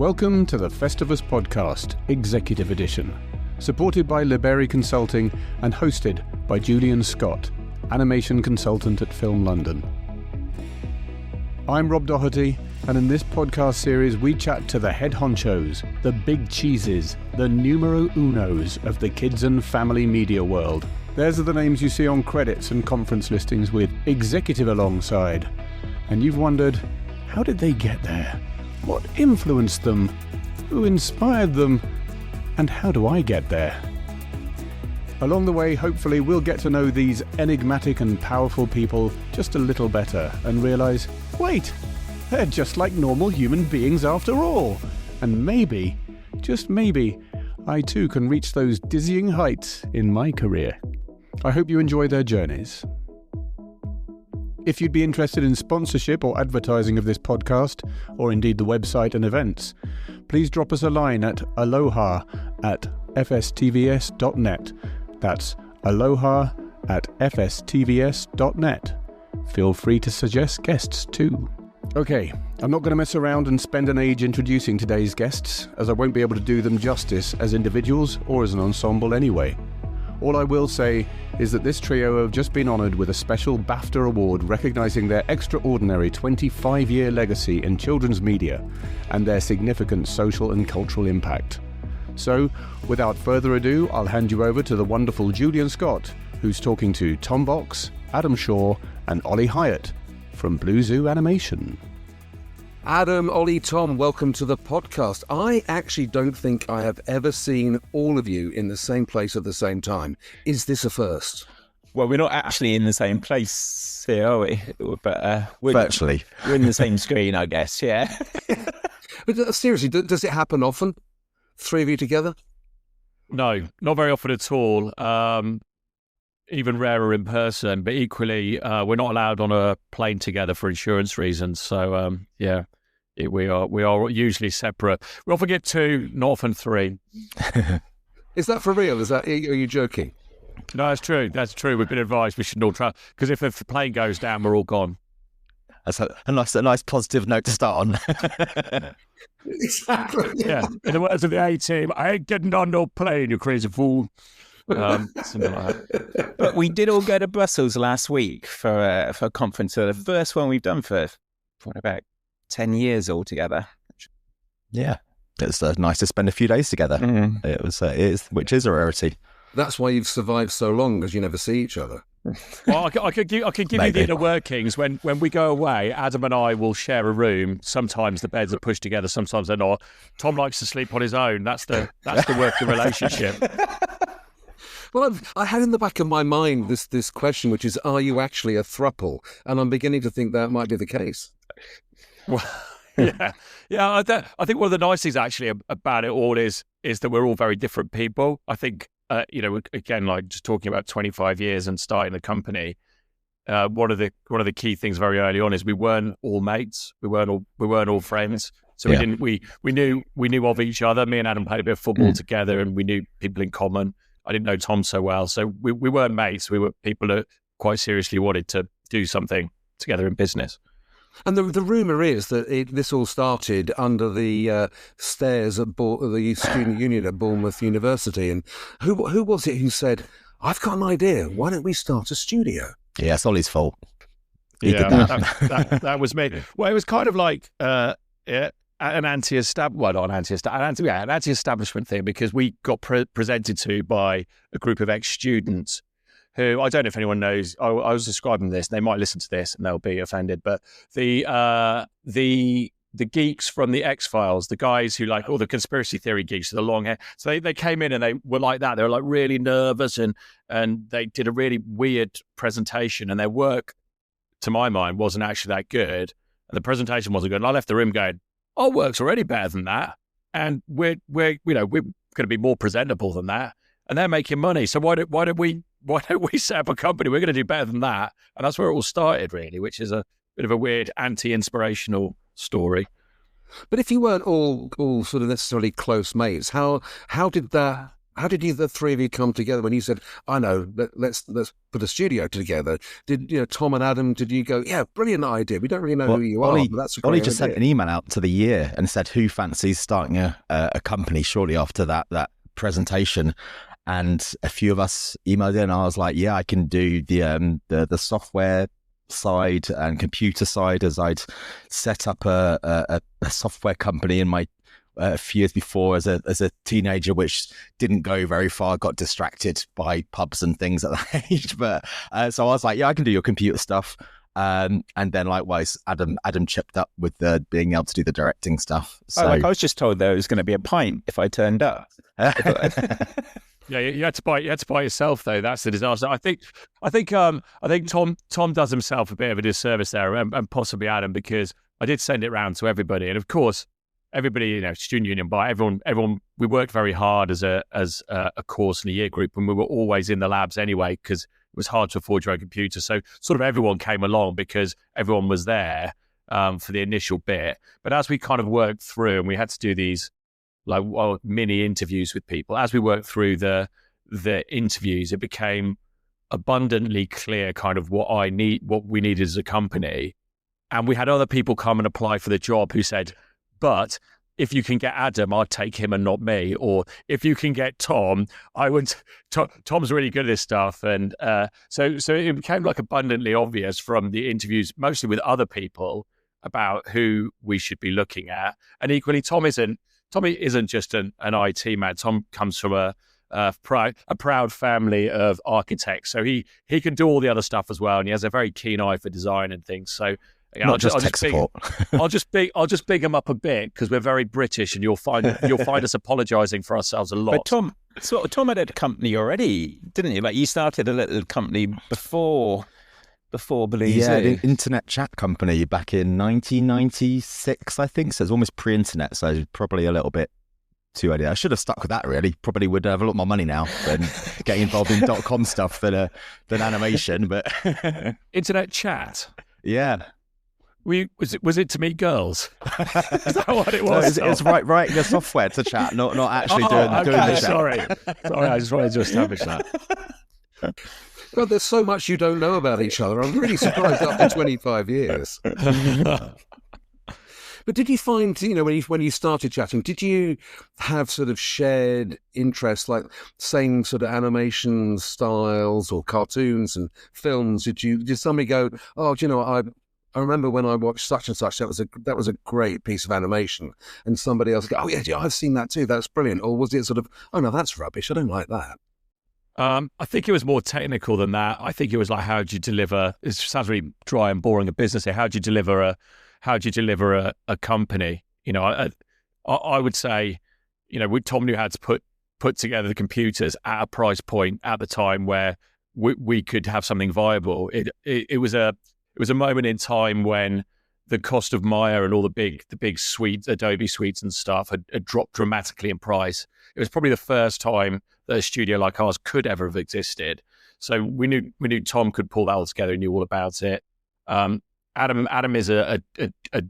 Welcome to the Festivus Podcast, Executive Edition, supported by Libery Consulting and hosted by Julian Scott, animation consultant at Film London. I'm Rob Doherty, and in this podcast series we chat to the head honchos, the big cheeses, the numero unos of the kids and family media world. Theirs are the names you see on credits and conference listings with executive alongside. And you've wondered, how did they get there? What influenced them? Who inspired them? And how do I get there? Along the way, hopefully, we'll get to know these enigmatic and powerful people just a little better and realise, wait, they're just like normal human beings after all. And maybe, just maybe, I too can reach those dizzying heights in my career. I hope you enjoy their journeys. If you'd be interested in sponsorship or advertising of this podcast, or indeed the website and events, please drop us a line at aloha@fstvs.net. That's aloha@fstvs.net. Feel free to suggest guests too. Okay, I'm not going to mess around and spend an age introducing today's guests, as I won't be able to do them justice as individuals or as an ensemble anyway. All I will say is that this trio have just been honoured with a special BAFTA Award recognising their extraordinary 25-year legacy in children's media and their significant social and cultural impact. So, without further ado, I'll hand you over to the wonderful Julian Scott, who's talking to Tom Box, Adam Shaw and Oli Hyatt from Blue Zoo Animation. Adam, Oli, Tom, welcome to the podcast. I actually don't think I have ever seen all of you in the same place at the same time. Is this a first? Well, we're not actually in the same place here, are we? But virtually. We're in the same screen, I guess, yeah. But seriously, does it happen often? Three of you together? No, not very often at all. Even rarer in person, but equally, we're not allowed on a plane together for insurance reasons. So, we are usually separate. We often get two, not often three. Is that for real? Are you joking? No, that's true. That's true. We've been advised we shouldn't all travel because if the plane goes down, we're all gone. That's a nice positive note to start on. Exactly. Yeah. In the words of the A-Team, I ain't getting on no plane, you crazy fool. Something like that. But we did all go to Brussels last week for a conference, the first one we've done for about 10 years altogether. Yeah, it's nice to spend a few days together. Mm. Which is a rarity. That's why you've survived so long, because you never see each other. Well, I could give you the inner workings. When we go away, Adam and I will share a room. Sometimes the beds are pushed together, sometimes they're not. Tom likes to sleep on his own. That's the working relationship. Well, I had in the back of my mind this question, which is, are you actually a throuple? And I'm beginning to think that might be the case. Well, yeah. I think one of the nice things actually about it all is that we're all very different people. I think, again, like just talking about 25 years and starting the company, one of the key things very early on is we weren't all mates. We weren't all friends. So we knew of each other. Me and Adam played a bit of football together, and we knew people in common. I didn't know Tom so well, so we weren't mates. We were people that quite seriously wanted to do something together in business. And the rumour is that this all started under the stairs at the student union at Bournemouth University. And who was it who said, "I've got an idea. Why don't we start a studio?" Yeah, it's Ollie's fault. That was me. Well, it was kind of like an anti-establishment thing, because we got presented to by a group of ex-students who, I don't know if anyone knows, I was describing this, they might listen to this and they'll be offended, but the geeks from the X-Files, the guys who like all the conspiracy theory geeks with the long hair, so they came in and they were like that. They were like really nervous and they did a really weird presentation, and their work, to my mind, wasn't actually that good. And the presentation wasn't good. And I left the room going, our work's already better than that, and we're going to be more presentable than that, and they're making money. So why don't we set up a company? We're going to do better than that, and that's where it all started, really, which is a bit of a weird anti-inspirational story. But if you weren't all sort of necessarily close mates, how did that How did the three of you come together when you said, "I know, let's put a studio together"? Did Tom and Adam? Did you go, "Yeah, brilliant idea. We don't really know who you are, but that's a great Oli just idea." sent an email out to the year and said, "Who fancies starting a company?" Shortly after that presentation, and a few of us emailed in. I was like, "Yeah, I can do the software side and computer side," as I'd set up a software company in my a few years before as a teenager, which didn't go very far. Got distracted by pubs and things at that age, but so I was like, "Yeah, I can do your computer stuff." And then likewise, Adam chipped up with being able to do the directing stuff. So I was just told there was going to be a pint if I turned up. Yeah, you had to buy yourself though. That's the disaster. I think Tom does himself a bit of a disservice there, and possibly Adam, because I did send it round to everybody, and of course, everybody, student union, by everyone. We worked very hard as a course and a year group, and we were always in the labs anyway because it was hard to afford your own computer. So sort of everyone came along because everyone was there for the initial bit. But as we kind of worked through, and we had to do these mini interviews with people. As we worked through the interviews, it became abundantly clear kind of what we needed as a company. And we had other people come and apply for the job who said, "But if you can get Adam, I'd take him and not me. Or if you can get Tom, I would. Tom's really good at this stuff." And so it became like abundantly obvious from the interviews, mostly with other people, about who we should be looking at. And equally, Tommy isn't just an IT man. Tom comes from a proud family of architects, so he can do all the other stuff as well, and he has a very keen eye for design and things. So not just tech support. I'll just big him up a bit because we're very British, and you'll find us apologising for ourselves a lot. But Tom had a company already, didn't he? Like, you started a little company before Belize. Yeah, an internet chat company back in 1996, I think. So it's almost pre-internet, so probably a little bit too early. I should have stuck with that, really. Probably would have a lot more money now than getting involved in .com stuff than animation. But internet chat. Yeah. Was it to meet girls? Is that what it was? No, it's writing the software to chat, not actually doing the chat. Sorry, I just wanted to establish that. God, there's so much you don't know about each other. I'm really surprised after 25 years. But did you find, when you started chatting, did you have sort of shared interests, like same sort of animation styles or cartoons and films? Did somebody go, "Oh, do you know what, I remember when I watched such and such, that was a great piece of animation," and somebody else go, "Oh yeah, I've seen that too, that's brilliant"? Or was it sort of, "Oh no, that's rubbish, I don't like that"? I think it was more technical than that. I think it was like, how do you deliver? It sounds really dry and boring, a business here. How do you deliver a company? I would say, Tom knew how to put together the computers at a price point at the time where we could have something viable. It was a moment in time when the cost of Maya and all the big suites, Adobe suites and stuff had dropped dramatically in price. It was probably the first time that a studio like ours could ever have existed. So we knew Tom could pull that all together and knew all about it. Adam is a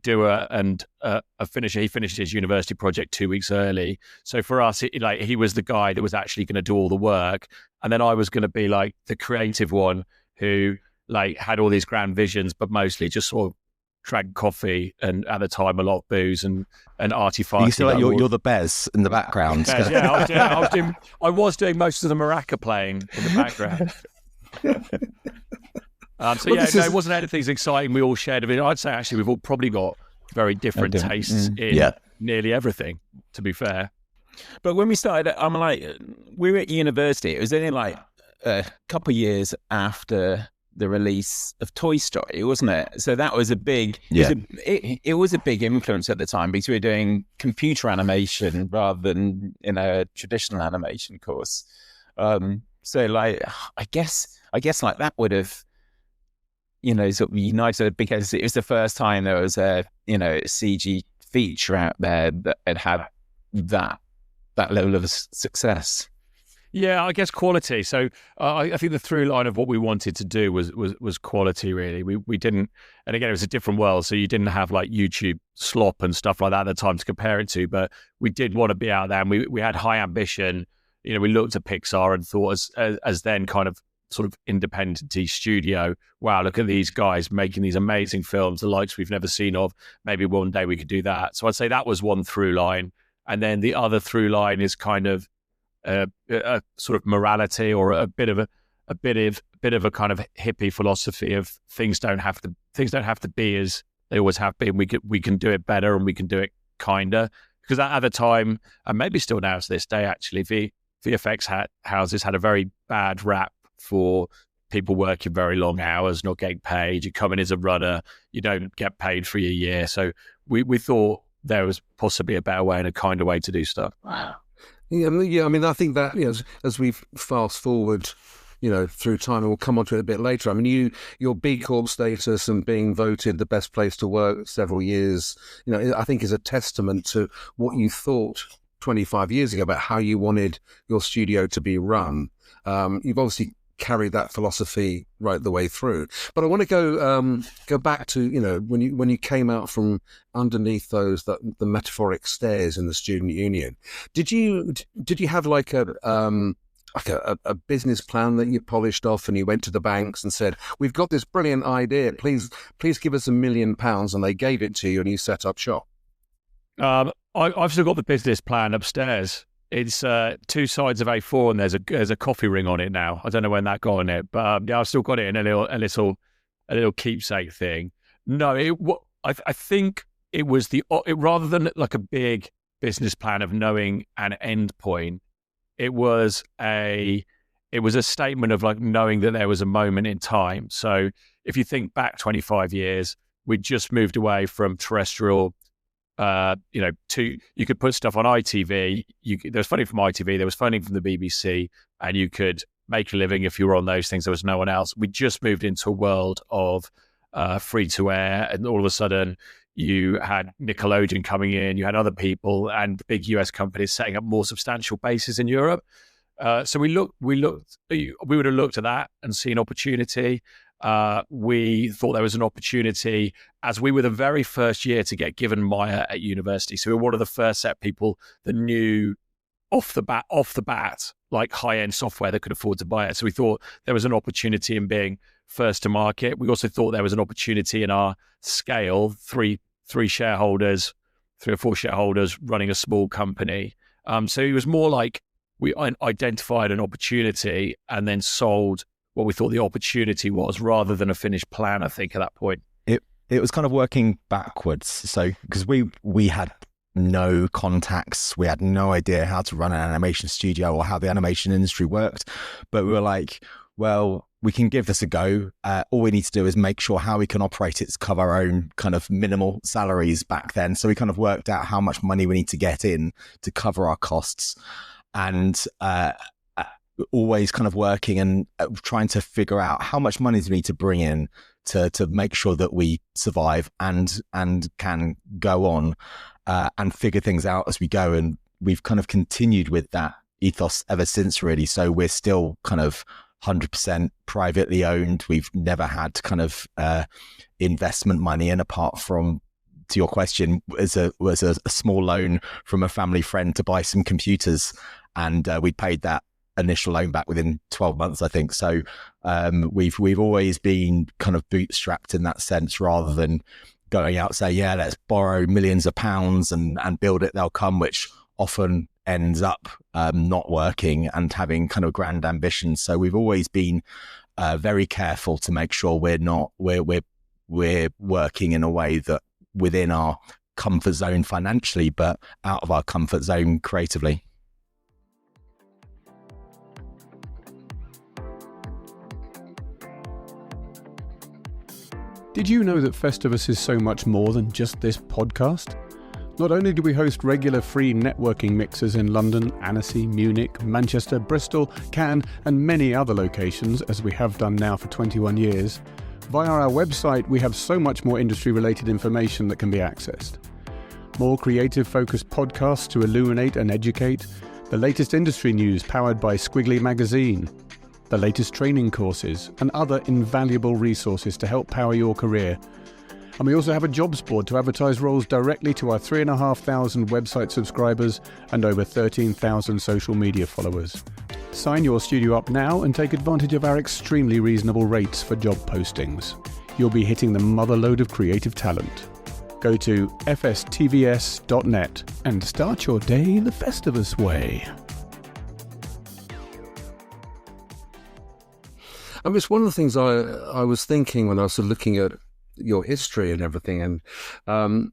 doer and a finisher. He finished his university project 2 weeks early. So for us, he was the guy that was actually going to do all the work. And then I was going to be like the creative one who had all these grand visions, but mostly just sort of drank coffee and at the time a lot of booze and arty-farty. You feel like you're the Bez in the background. Bez, yeah, I was doing most of the maraca playing in the background. It wasn't anything as exciting. We all shared a bit. I'd say actually we've all probably got very different tastes in nearly everything, to be fair. But when we started, we were at university. It was only like a couple of years after the release of Toy Story, wasn't it? So that was a big, it was a big influence at the time because we were doing computer animation rather than in a traditional animation course. So I guess like that would have, sort of united, because it was the first time there was a, CG feature out there that had that level of success. Yeah, I guess quality. So I think the through line of what we wanted to do was quality, really. We didn't, and again, it was a different world, so you didn't have like YouTube slop and stuff like that at the time to compare it to, but we did want to be out there, and we had high ambition we looked at Pixar and thought as then kind of sort of independent studio, wow, look at these guys making these amazing films, the likes we've never seen of. Maybe one day we could do that. So I'd say that was one through line. And then the other through line is kind of a sort of morality, or a bit of a kind of hippie philosophy of things don't have to be as they always have been. We can do it better, and we can do it kinder. Because at the time, and maybe still now to this day, actually, VFX houses had a very bad rap for people working very long hours, not getting paid. You come in as a runner, you don't get paid for your year. So we thought there was possibly a better way and a kinder way to do stuff. Wow. Yeah. I mean, I think that as we fast forward, through time, and we'll come on to it a bit later. I mean, your B Corp status and being voted the best place to work several years, I think is a testament to what you thought 25 years ago about how you wanted your studio to be run. You've obviously carried that philosophy right the way through. But I want to go back to when you came out from underneath the metaphoric stairs in the student union. Did you have like a business plan that you polished off, and you went to the banks and said, "We've got this brilliant idea. Please give us £1 million," and they gave it to you, and you set up shop? I've still got the business plan upstairs. It's 2 sides of A4, and there's a coffee ring on it now. I don't know when that got on it, but I've still got it in a little keepsake thing. No, I think it was rather than like a big business plan of knowing an end point. It was a statement of like knowing that there was a moment in time. So if you think back 25 years, we just moved away from terrestrial. You could put stuff on ITV. There was funding from ITV, there was funding from the BBC, and you could make a living if you were on those things. There was no one else. We just moved into a world of free to air, and all of a sudden you had Nickelodeon coming in, you had other people and big US companies setting up more substantial bases in Europe. So we would have looked at that and seen opportunity. We thought there was an opportunity, as we were the very first year to get given Maya at university. So we were one of the first set people that knew off the bat, like high-end software that could afford to buy it. So we thought there was an opportunity in being first to market. We also thought there was an opportunity in our scale, three or four shareholders running a small company. So it was more like we identified an opportunity and then sold what we thought the opportunity was, rather than a finished plan, I think, at that point. It was kind of working backwards. So because we had no contacts, we had no idea how to run an animation studio or how the animation industry worked, but we were like, well, we can give this a go. All we need to do is make sure how we can operate it to cover our own kind of minimal salaries back then. So we kind of worked out how much money we need to get in to cover our costs, and always kind of working and trying to figure out how much money do we need to bring in to make sure that we survive and can go on and figure things out as we go. And we've kind of continued with that ethos ever since, really. So we're still kind of 100% privately owned. We've never had kind of investment money, and apart from, to your question, was a small loan from a family friend to buy some computers, and we paid that initial loan back within 12 months, I think. So we've always been kind of bootstrapped in that sense, rather than going out say, yeah, let's borrow millions of pounds and build it, they'll come, which often ends up not working, and having kind of grand ambitions. So we've always been very careful to make sure we're working in a way that within our comfort zone financially, but out of our comfort zone creatively. Did you know that Festivus is so much more than just this podcast? Not only do we host regular free networking mixers in London, Annecy, Munich, Manchester, Bristol, Cannes, and many other locations, as we have done now for 21 years, via our website we have so much more industry-related information that can be accessed. More creative-focused podcasts to illuminate and educate, the latest industry news powered by Squiggly Magazine, the latest training courses, and other invaluable resources to help power your career. And we also have a jobs board to advertise roles directly to our 3,500 website subscribers and over 13,000 social media followers. Sign your studio up now and take advantage of our extremely reasonable rates for job postings. You'll be hitting the mother lode of creative talent. Go to FSTVS.net and start your day the Festivus way. And it's one of the things I was thinking when I was looking at your history and everything, and a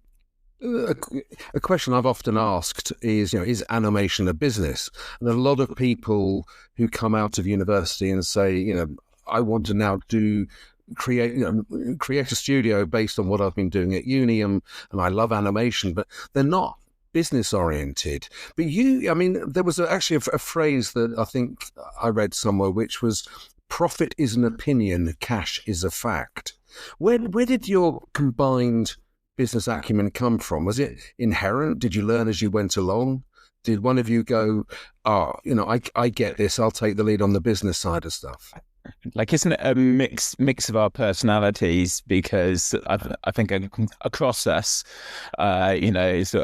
question I've often asked is, is animation a business? And a lot of people who come out of university and say, I want to now create a studio based on what I've been doing at uni, and I love animation, but they're not business oriented. But there was actually a phrase that I think I read somewhere, which was, profit is an opinion, cash is a fact. Where did your combined business acumen come from? Was it inherent? Did you learn as you went along? Did one of you go, I get this, I'll take the lead on the business side of stuff? Like, isn't it a mix of our personalities? Because I think across us, Ollie's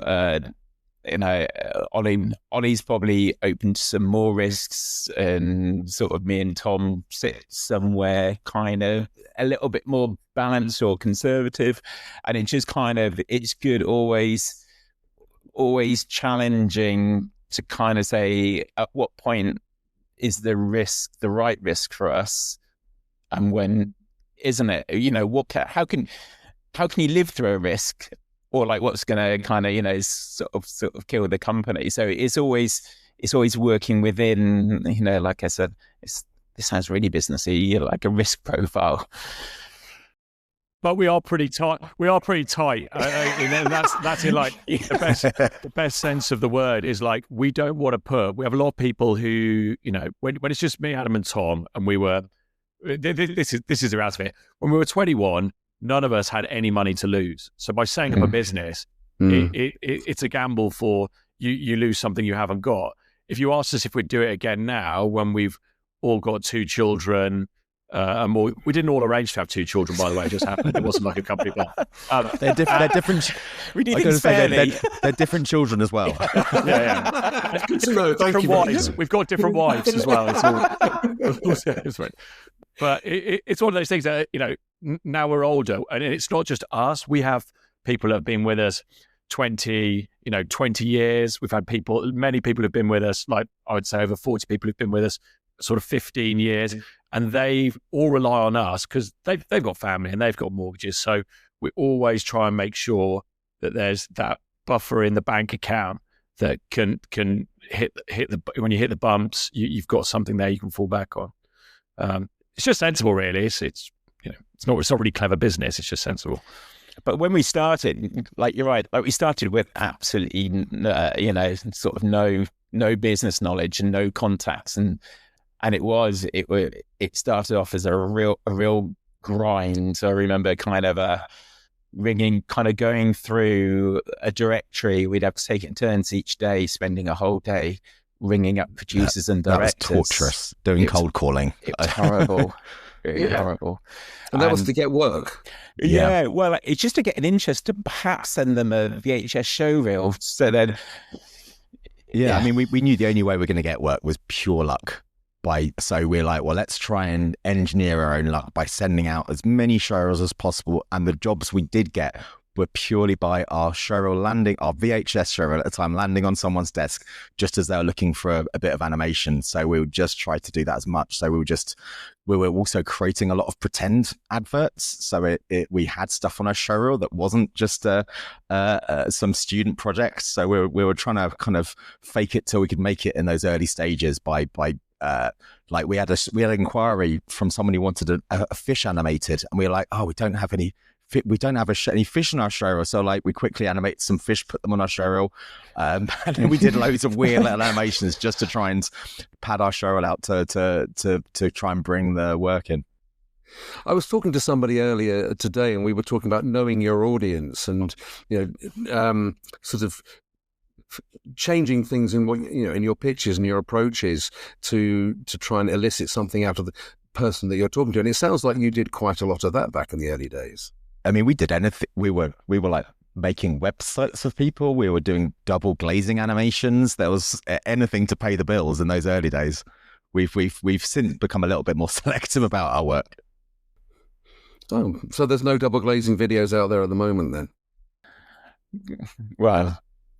probably open to some more risks, and sort of me and Tom sit somewhere kind of a little bit more balanced or conservative, and it's just it's good always challenging to kind of say at what point is the right risk for us, and when isn't it? How can you live through a risk? Or like what's going to kind of, sort of kill the company. So it's always working within, like I said, this sounds really businessy, like a risk profile. But we are pretty tight. And that's in like the best sense of the word is like, we don't want to we have a lot of people who, when it's just me, Adam and Tom, and we were, this is the reality of it. When we were 21, none of us had any money to lose. So by setting up a business, it's a gamble for you lose something you haven't got. If you asked us if we'd do it again now, when we've all got 2 children, and more, we didn't all arrange to have 2 children, by the way. It just happened. It wasn't like a company plan. They're different. We need things fairly. They're different children as well. Yeah. It's good to know. Different wives. We've got different wives as well. It's all, but it's one of those things that, now we're older, and it's not just us. We have people that have been with us 20 years. We've had many people who've been with us, like I would say over 40 people who've been with us sort of 15 years, and they all rely on us because they've got family and they've got mortgages. So we always try and make sure that there's that buffer in the bank account that can hit when you hit the bumps, you've got something there you can fall back on. It's just sensible, really. It's not really clever business. It's just sensible. But when we started, like you're right, like we started with absolutely, sort of no business knowledge and no contacts, and it started off as a real grind. So I remember kind of going through a directory. We'd have to take it in turns each day, spending a whole day ringing up producers and directors. That was torturous, doing cold calling. It was horrible. Horrible. And that was to get work. Yeah, well, it's just to get an interest to perhaps send them a VHS show reel. So then, I mean, we knew the only way we're going to get work was pure luck. So we're like, well, let's try and engineer our own luck by sending out as many show reels as possible. And the jobs we did get were purely by our VHS show reel at the time, landing on someone's desk just as they were looking for a bit of animation. So we would just try to do that as much. So we were also creating a lot of pretend adverts. So we had stuff on our show reel that wasn't just some student projects. So we were trying to kind of fake it till we could make it in those early stages by like we had an inquiry from someone who wanted a fish animated, and we were like, we don't have any fish in our show reel, so like we quickly animated some fish, put them on our show reel, and then we did loads of weird little animations just to try and pad our show reel out to try and bring the work in. I was talking to somebody earlier today, and we were talking about knowing your audience and sort of changing things in what in your pitches and your approaches to try and elicit something out of the person that you're talking to. And it sounds like you did quite a lot of that back in the early days. I mean, we did anything. We were like making websites for people. We were doing double glazing animations. There was anything to pay the bills in those early days. We've since become a little bit more selective about our work. Oh, so there's no double glazing videos out there at the moment then? Well,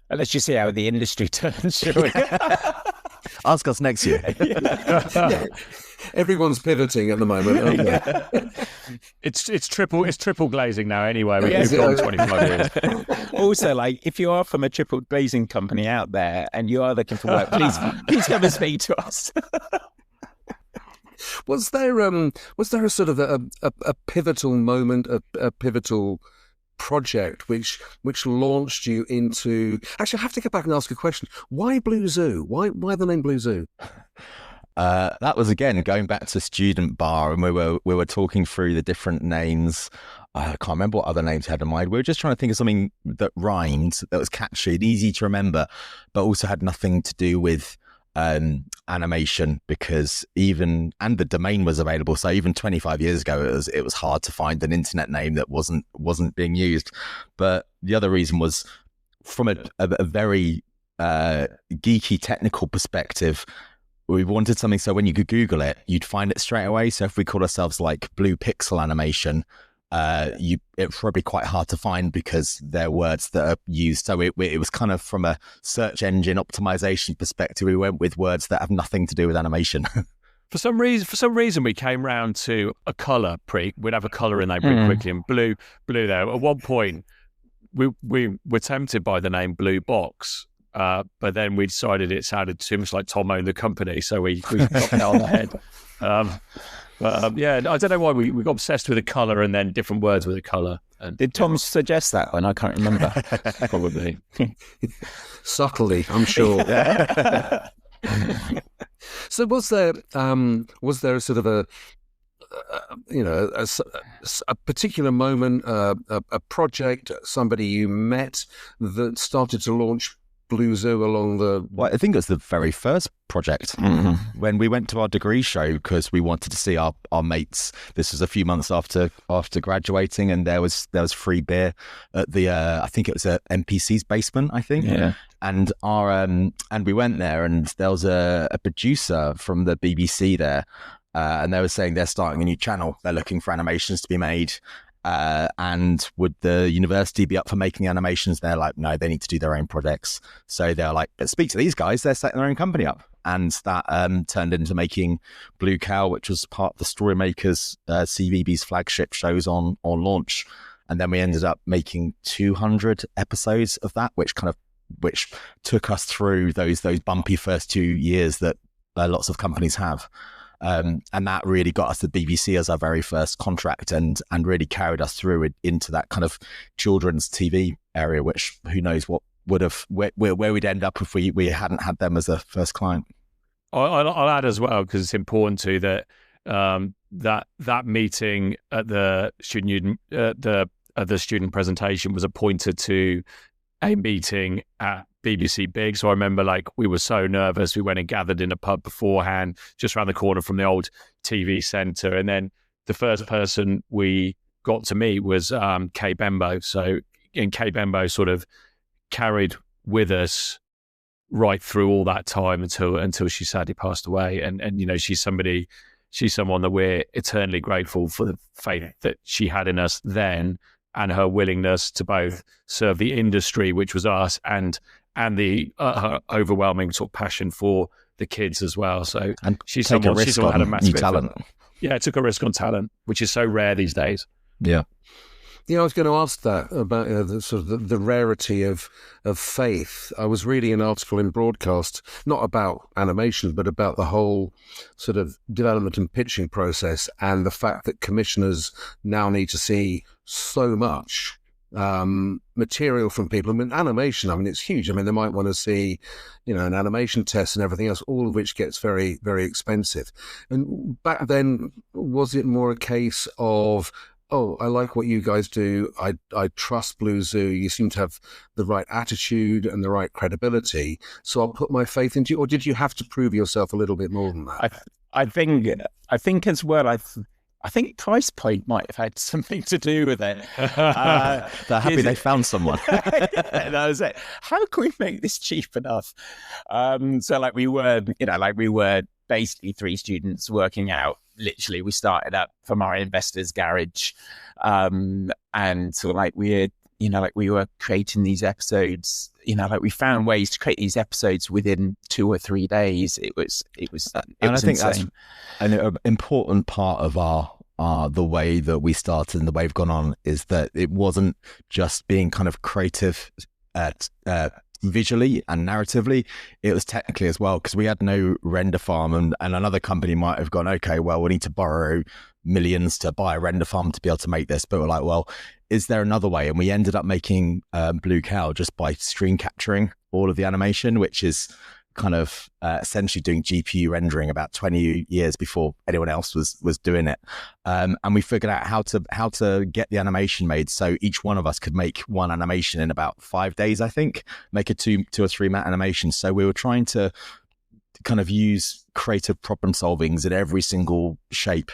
let's just see how the industry turns, shall we? Ask us next year. Yeah. Everyone's pivoting at the moment, aren't they? It's triple glazing now anyway. We've gone 25 years. Also, like, if you are from a triple glazing company out there and you are looking for work, please come and speak to us. Was there a sort of a pivotal moment, a pivotal project which launched you into? Actually, I have to go back and ask a question. Why Blue Zoo? Why the name Blue Zoo? That was, again, going back to Student Bar, and we were talking through the different names. I can't remember what other names we had in mind. We were just trying to think of something that rhymed, that was catchy and easy to remember, but also had nothing to do with animation, because and the domain was available. So even 25 years ago, it was hard to find an internet name that wasn't being used. But the other reason was from a very geeky technical perspective. We wanted something so when you could Google it, you'd find it straight away. So if we call ourselves like Blue Pixel Animation, it's probably quite hard to find because they're words that are used. So it was kind of from a search engine optimization perspective, we went with words that have nothing to do with animation. For some reason, we came round to a colour. We'd have a colour in there pretty quickly, and blue there. At one point, we were tempted by the name Blue Box. But then we decided it sounded too much like Tom owned the company, so we got that on the head. Yeah, I don't know why we got obsessed with a colour and then different words with a colour. Did Tom suggest that one? I can't remember. Probably. Subtly, I'm sure. So was there a sort of a particular moment, a project, somebody you met that started to launch Blue Zoo along the... Well, I think it was the very first project when we went to our degree show, because we wanted to see our mates. This was a few months after graduating, and there was free beer at the I think it was at MPC's basement, I think. Yeah. And we went there, and there was a producer from the BBC there, and they were saying they're starting a new channel. They're looking for animations to be made. And would the university be up for making animations? They're like, no, they need to do their own projects. So they're like, but speak to these guys, they're setting their own company up. And that turned into making Blue Cow, which was part of the Storymakers CVB's flagship shows on launch. And then we ended up making 200 episodes of that, which took us through those bumpy first 2 years that lots of companies have. And that really got us the BBC as our very first contract, and really carried us through it into that kind of children's TV area, which who knows what would have where we'd end up if we hadn't had them as a first client. I'll add as well, because it's important too that that meeting at the student the student presentation was appointed to a meeting at BBC Big. So I remember, like, we were so nervous. We went and gathered in a pub beforehand, just around the corner from the old TV centre. And then the first person we got to meet was Kay Bembo. So, and Kay Bembo sort of carried with us right through all that time until she sadly passed away. And you know, she's someone that we're eternally grateful for the faith that she had in us then, and her willingness to both serve the industry, which was us, and the her overwhelming sort of passion for the kids as well. So and she's someone who had a massive talent. Yeah, took a risk on talent, which is so rare these days. Yeah. Yeah, I was going to ask that about the sort of the rarity of faith. I was reading an article in Broadcast, not about animation, but about the whole sort of development and pitching process, and the fact that commissioners now need to see so much material from people. I mean, animation, I mean, it's huge. I mean, they might want to see, you know, an animation test and everything else, all of which gets very, very expensive. And back then, was it more a case of, oh, I like what you guys do, I trust Blue Zoo, you seem to have the right attitude and the right credibility, so I'll put my faith into you? Or did you have to prove yourself a little bit more than that? I think as well, I think price point might have had something to do with it. They're happy they found someone. That was it. How can we make this cheap enough? So like we were basically 3 students working out. Literally, we started up from our investors' garage, and so like we were creating these episodes. We found ways to create these episodes within 2 or 3 days. It was I think insane. that's an important part of the way that we started and the way we've gone on is that it wasn't just being kind of creative visually and narratively, it was technically as well, because we had no render farm, and another company might have gone, okay, well, we need to borrow millions to buy a render farm to be able to make this, but we're like, well, is there another way? And we ended up making Blue Cow just by screen capturing all of the animation, which is kind of essentially doing GPU rendering about 20 years before anyone else was doing it. And we figured out how to get the animation made so each one of us could make one animation in about 5 days, I think, make a two or three matte animation. So we were trying to kind of use creative problem solvings in every single shape,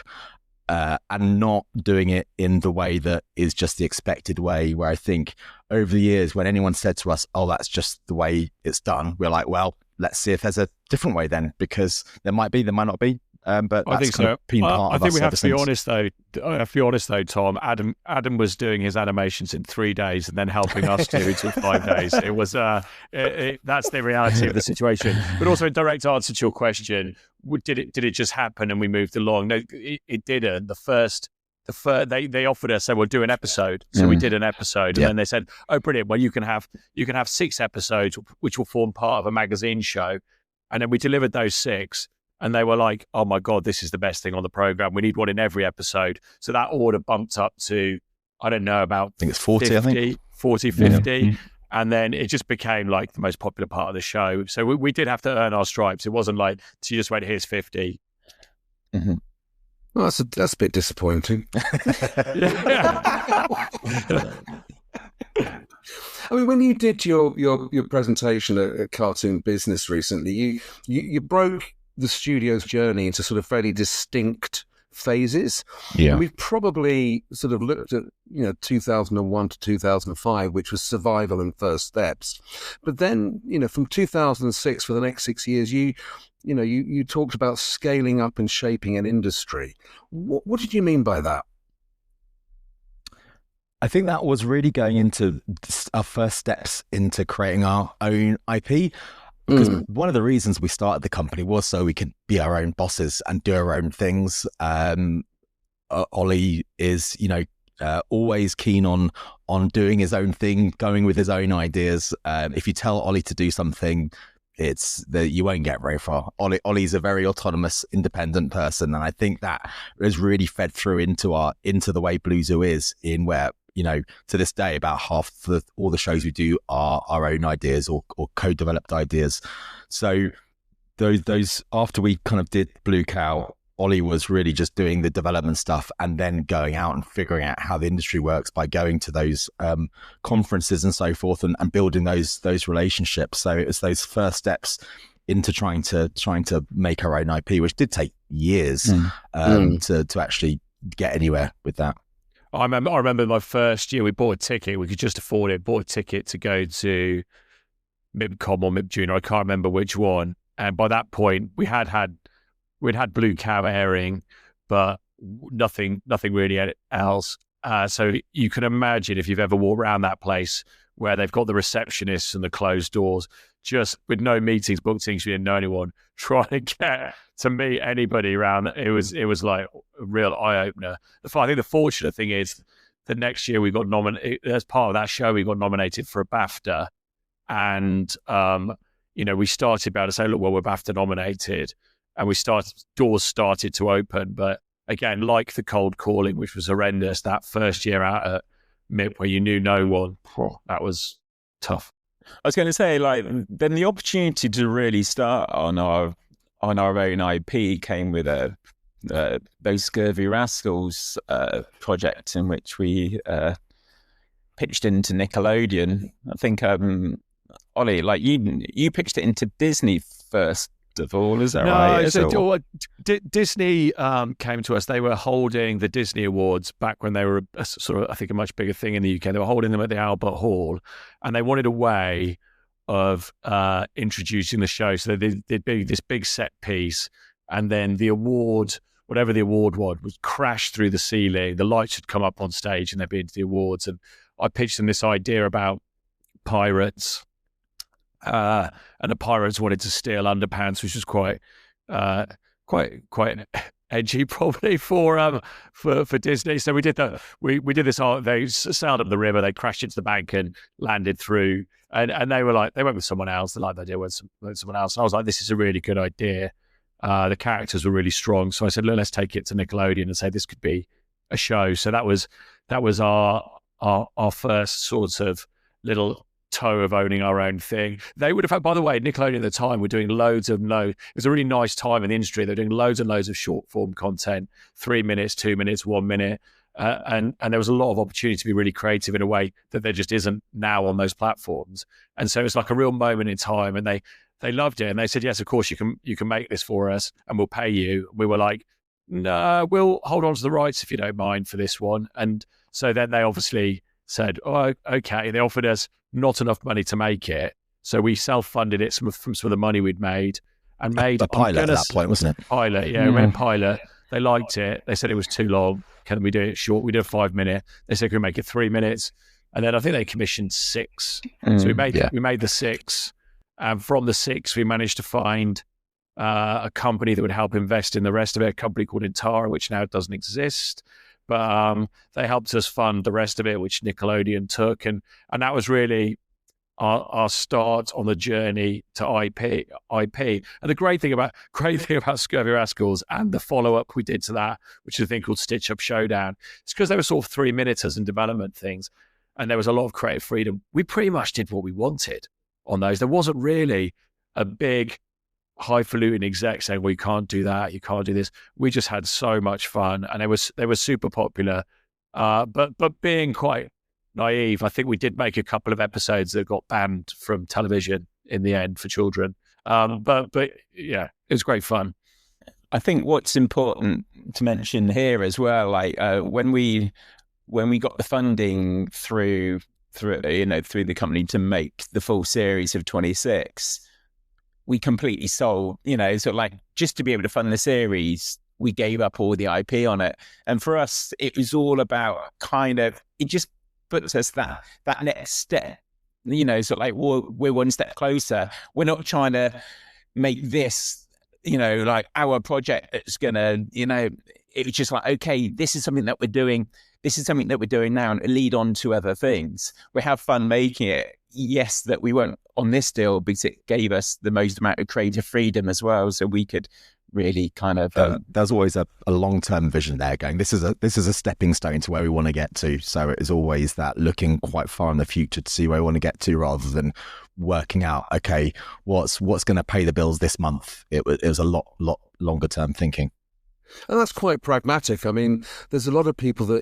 and not doing it in the way that is just the expected way, where I think over the years when anyone said to us, oh, that's just the way it's done, we're like, well, let's see if there's a different way then, because there might not be. But I think so. I think we have to be honest though. I have to be honest though, Tom. Adam was doing his animations in 3 days and then helping us do it in 5 days. It was that's the reality of the situation. But also, in direct answer to your question, did it just happen and we moved along? No, it didn't. They offered us, so we'll do an episode. So we did an episode, and then they said, "Oh, brilliant! Well, you can have 6 episodes, which will form part of a magazine show." And then we delivered those 6. And they were like, oh my God, this is the best thing on the program. We need one in every episode. So that order bumped up to, I don't know, about I think it's 40, 50. Yeah. And then it just became like the most popular part of the show. So we did have to earn our stripes. It wasn't like, so you just went, here's 50. Mm-hmm. Well, that's a bit disappointing. I mean, when you did your presentation at Cartoon Business recently, you broke the studio's journey into sort of fairly distinct phases. Yeah. And we've probably sort of looked at, 2001 to 2005, which was survival and first steps. But then, from 2006 for the next 6 years, you talked about scaling up and shaping an industry. What did you mean by that? I think that was really going into our first steps into creating our own IP. Because one of the reasons we started the company was so we could be our own bosses and do our own things. Oli is, always keen on doing his own thing, going with his own ideas. If you tell Oli to do something, it's that you won't get very far. Oli's a very autonomous, independent person, and I think that has really fed through into the way Blue Zoo is, in where, to this day, about half all the shows we do are our own ideas or co-developed ideas. So those after we kind of did Blue Cow, Oli was really just doing the development stuff and then going out and figuring out how the industry works by going to those conferences and so forth and building those relationships. So it was those first steps into trying to make our own IP, which did take years to actually get anywhere with that. I remember my first year, we bought a ticket. We could just afford it. Bought a ticket to go to MIPCOM or MIP Junior. I can't remember which one. And by that point, we'd had Blue Cow airing, but nothing really else. So you can imagine if you've ever walked around that place where they've got the receptionists and the closed doors, just with no meetings booked in, you didn't know anyone, trying to get to meet anybody around. It was like a real eye opener. I think the fortunate thing is the next year we got nominated as part of that show. We got nominated for a BAFTA, and we started about to say, look, well, we're BAFTA nominated, and doors started to open. But again, like the cold calling, which was horrendous, that first year out at MIP where you knew no one, that was tough. I was going to say, then the opportunity to really start on our own IP came with those Scurvy Rascals project, in which we pitched into Nickelodeon. I think Oli, you pitched it into Disney first, of all, is that right? Disney came to us. They were holding the Disney Awards back when they were a sort of, I think, a much bigger thing in the UK. They were holding them at the Albert Hall, and they wanted a way of introducing the show. So they'd be this big set piece, and then the award, whatever the award was, would crash through the ceiling. The lights would come up on stage, and they'd be into the awards. And I pitched them this idea about pirates. And the pirates wanted to steal underpants, which was quite edgy, probably for Disney. So we did that. We did this. They sailed up the river. They crashed into the bank and landed through. And they were like, they went with someone else. They liked the idea with someone else. And I was like, this is a really good idea. The characters were really strong. So I said, look, let's take it to Nickelodeon and say this could be a show. So that was our first sort of little toe of owning our own thing. They would have had, by the way, Nickelodeon at the time were doing it was a really nice time in the industry. They were doing loads and loads of short form content, 3 minutes, 2 minutes, 1 minute. And there was a lot of opportunity to be really creative in a way that there just isn't now on those platforms. And so it's like a real moment in time, and they loved it. And they said, yes, of course you can make this for us and we'll pay you. We were like, no, we'll hold on to the rights if you don't mind for this one. And so then they obviously said, oh, okay. They offered us not enough money to make it. So we self-funded it from some of the money we'd made and made a pilot at that point, wasn't it? Pilot, yeah. We made pilot. They liked it. They said it was too long. Can we do it short? We did a 5 minute. They said, can we make it 3 minutes? And then I think they commissioned 6. So we made the 6. And from the 6, we managed to find a company that would help invest in the rest of it, a company called Intara, which now doesn't exist. But they helped us fund the rest of it, which Nickelodeon took. And that was really our start on the journey to IP. And the great thing about Scurvy Rascals and the follow-up we did to that, which is a thing called Stitch Up Showdown, it's because they were sort of 3-minuters and development things. And there was a lot of creative freedom. We pretty much did what we wanted on those. There wasn't really a big highfalutin exec saying, well, you can't do that, you can't do this. We just had so much fun, and they were super popular. But being quite naive, I think we did make a couple of episodes that got banned from television in the end for children. But yeah, it was great fun. I think what's important to mention here as well, like when we got the funding through the company to make the full series of 26, we completely sold, sort of like just to be able to fund the series, we gave up all the IP on it. And for us, it was all about it just puts us that next step, sort of like we're one step closer. We're not trying to make this, like our project that's going to, it was just like, okay, this is something that we're doing. This is something that we're doing now, and lead on to other things. We have fun making it. Yes, that we weren't on this deal because it gave us the most amount of creative freedom as well, so we could really kind of. There's always a long-term vision there. Going, this is a stepping stone to where we want to get to. So it is always that looking quite far in the future to see where we want to get to, rather than working out, okay, what's going to pay the bills this month. It was a lot longer-term thinking. And that's quite pragmatic. I mean, there's a lot of people that,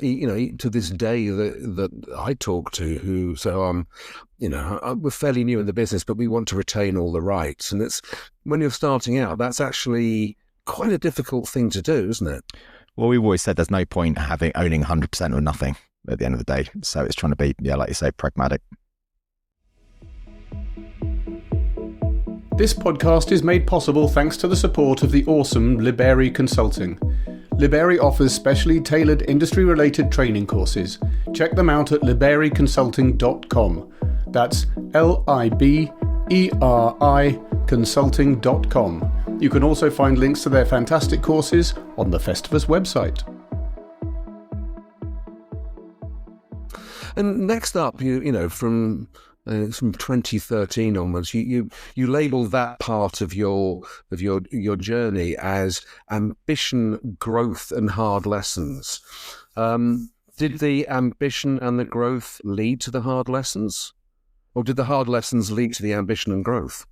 to this day that I talk to who say, we're fairly new in the business, but we want to retain all the rights. And it's when you're starting out, that's actually quite a difficult thing to do, isn't it? Well, we've always said there's no point owning 100% of nothing at the end of the day. So it's trying to be, like you say, pragmatic. This podcast is made possible thanks to the support of the awesome Liberi Consulting. Liberi offers specially tailored industry-related training courses. Check them out at libericonsulting.com. That's LIBERI consulting.com. You can also find links to their fantastic courses on the Festivus website. And next up, from 2013 onwards, you label that part of your journey as ambition, growth, and hard lessons. Did the ambition and the growth lead to the hard lessons, or did the hard lessons lead to the ambition and growth?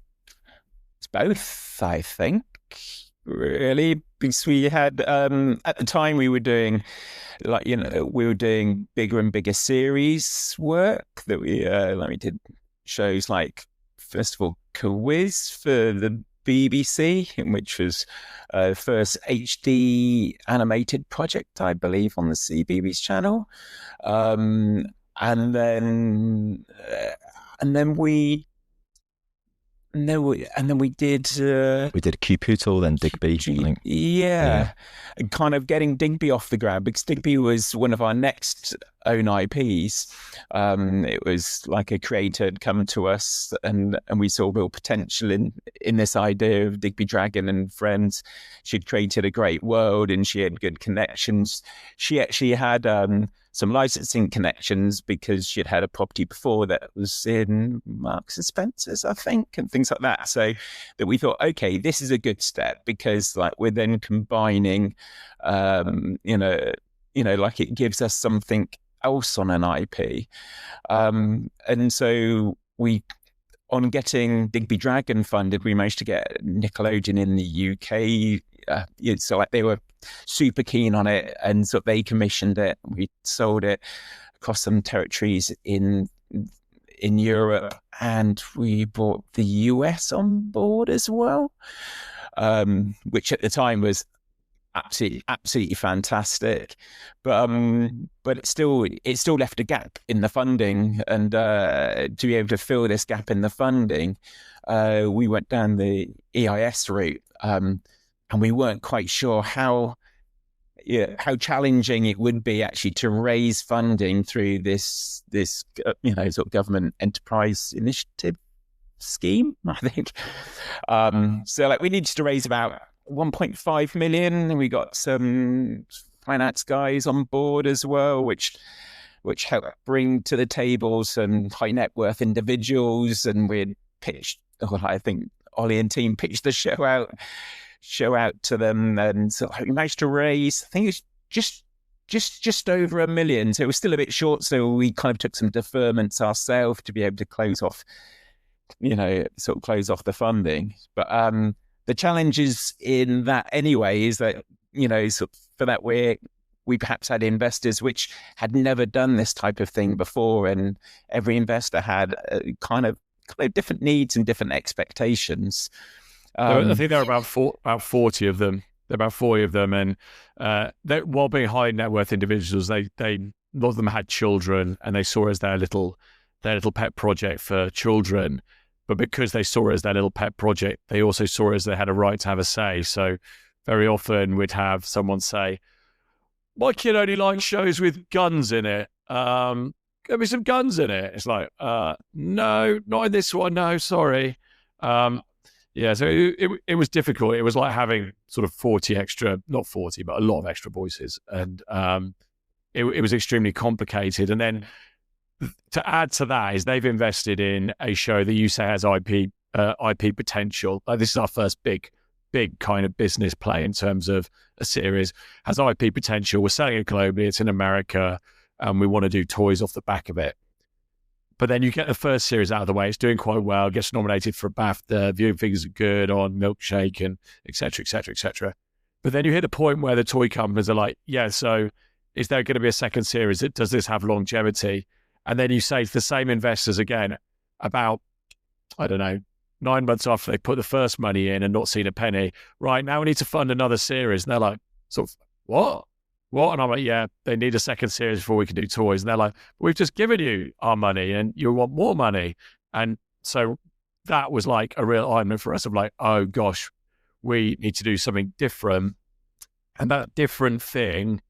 It's both, I think. Really, because we had at the time we were doing bigger and bigger series work that we did shows like, first of all, Quiz for the BBC, which was first HD animated project, I believe, on the CBeebies channel, and then we did we did Q-Poodle, then Digby, I think. Yeah, and kind of getting Digby off the ground, because Digby was one of our next own IPs. It was like a creator had come to us, and we saw real potential in this idea of Digby Dragon and Friends. She'd created a great world, and she had good connections. She actually had some licensing connections, because she'd had a property before that was in Marks and Spencer's, I think, and things like that. So that we thought, okay, this is a good step, because like we're then combining, like it gives us something else on an IP. And so on getting Digby Dragon funded, we managed to get Nickelodeon in the UK. So like they were super keen on it, and so they commissioned it. We sold it across some territories in Europe, and we brought the US on board as well, which at the time was absolutely fantastic, but it still left a gap in the funding, and to be able to fill this gap in the funding, we went down the EIS route, and we weren't quite sure how challenging it would be actually to raise funding through this sort of government enterprise initiative scheme, I think. So like we needed to raise about 1.5 million, and we got some finance guys on board as well, which helped bring to the table some high net worth individuals, and we'd pitched, I think Oli and team pitched the show out to them, and so we managed to raise, I think it was just over 1 million. So it was still a bit short, so we kind of took some deferments ourselves to be able to close off the funding. But the challenges in that anyway is that, for that we perhaps had investors which had never done this type of thing before, and every investor had kind of different needs and different expectations. I think there are about 40 of them. There are about 40 of them, and while being high net worth individuals, they a lot of them had children, and they saw it as their little pet project for children. But because they saw it as their little pet project, they also saw it as they had a right to have a say. So very often we'd have someone say, "My kid only likes shows with guns in it. Give me some guns in it." It's like, no, not in this one. No, sorry. Yeah, so it was difficult. It was like having sort of 40 extra, not 40, but a lot of extra voices. And it was extremely complicated. And then to add to that is they've invested in a show that you say has IP potential. Like, this is our first big kind of business play in terms of a series. Has IP potential. We're selling it globally. It's in America, and we want to do toys off the back of it. But then you get the first series out of the way. It's doing quite well. Gets nominated for BAFTA. Viewing figures are good on Milkshake and et cetera, et cetera, et cetera. But then you hit a point where the toy companies are like, yeah, so is there going to be a second series? Does this have longevity? And then you say to the same investors again about, I don't know, 9 months after they put the first money in and not seen a penny, right, now we need to fund another series. And they're like, sort of, what? And I'm like, yeah, they need a second series before we can do toys. And they're like, we've just given you our money and you want more money. And so that was like a real eye-opener for us of like, oh gosh, we need to do something different. And that different thing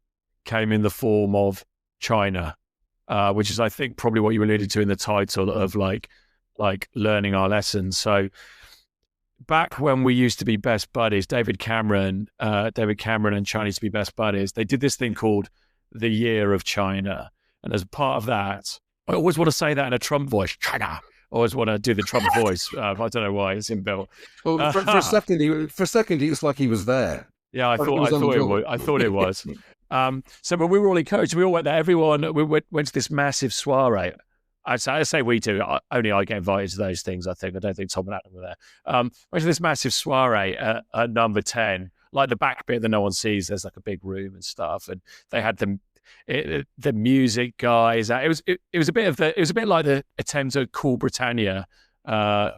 came in the form of China, which is, I think, probably what you alluded to in the title of like learning our lessons. So back when we used to be best buddies, David Cameron and China used to be best buddies. They did this thing called the Year of China. And as part of that, I always want to say that in a Trump voice, China. I always want to do the Trump voice. I don't know why, it's inbuilt. Well, for a second, it was like he was there. Yeah, I thought it was. So when we were all encouraged, we all went there. We went to this massive soiree. I say we do. Only I get invited to those things, I think. I don't think Tom and Adam were there. Went to this massive soiree at number 10, like the back bit that no one sees. There's like a big room and stuff, and they had the music guys. It was a bit like the attempt at Cool Britannia that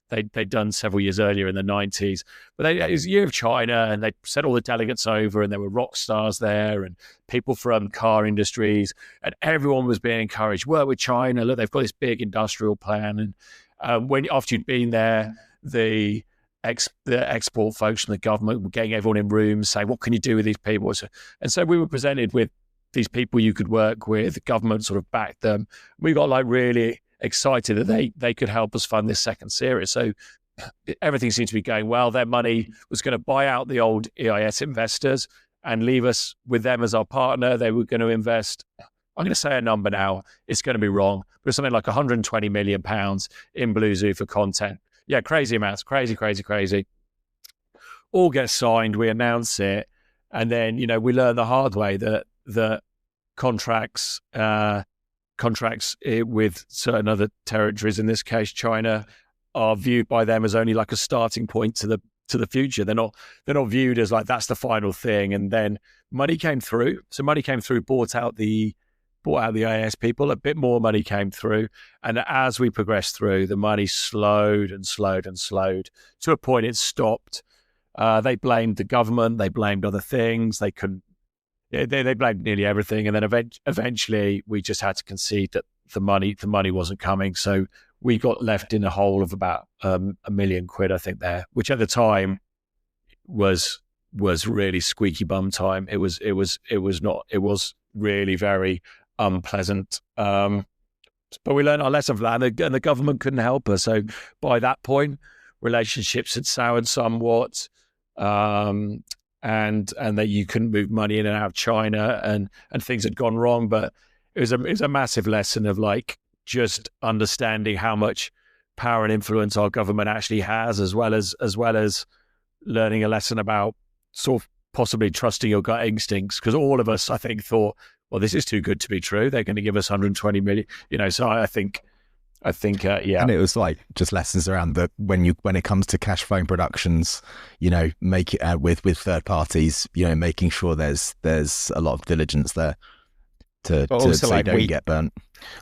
they'd done several years earlier in the 90s. But it was a year of China, and they sent all the delegates over, and there were rock stars there and people from car industries, and everyone was being encouraged, work with China. Look, they've got this big industrial plan. And after you'd been there, the export folks from the government were getting everyone in rooms, saying, what can you do with these people? And so we were presented with these people you could work with. The government sort of backed them. We got like really excited that they could help us fund this second series. So everything seemed to be going well. Their money was going to buy out the old EIS investors and leave us with them as our partner. They were going to invest, I'm going to say a number now, it's going to be wrong, but it's something like £120 million in Blue Zoo for content. Yeah, crazy amounts, crazy. All gets signed, we announce it, and then, we learn the hard way that contracts with certain other territories, in this case China, are viewed by them as only like a starting point to the future. They're not viewed as like that's the final thing. And then money came through. So money came through, bought out the IAS people. A bit more money came through, and as we progressed through, the money slowed to a point it stopped. They blamed the government. They blamed other things. They couldn't. They blamed nearly everything, and then eventually we just had to concede that the money wasn't coming. So we got left in a hole of about £1 million, I think, there, which at the time was really squeaky bum time. It was really very unpleasant. But we learned our lesson from that, and the government couldn't help us. So by that point, relationships had soured somewhat. And that you couldn't move money in and out of China, and things had gone wrong. But it was a massive lesson of like just understanding how much power and influence our government actually has, as well as learning a lesson about sort of possibly trusting your gut instincts. Because all of us, I think, thought, well, this is too good to be true. They're going to give us 120 million, So I think, yeah. And it was like just lessons around when it comes to cash flowing productions, make it with third parties, making sure there's a lot of diligence there to so like don't get burnt.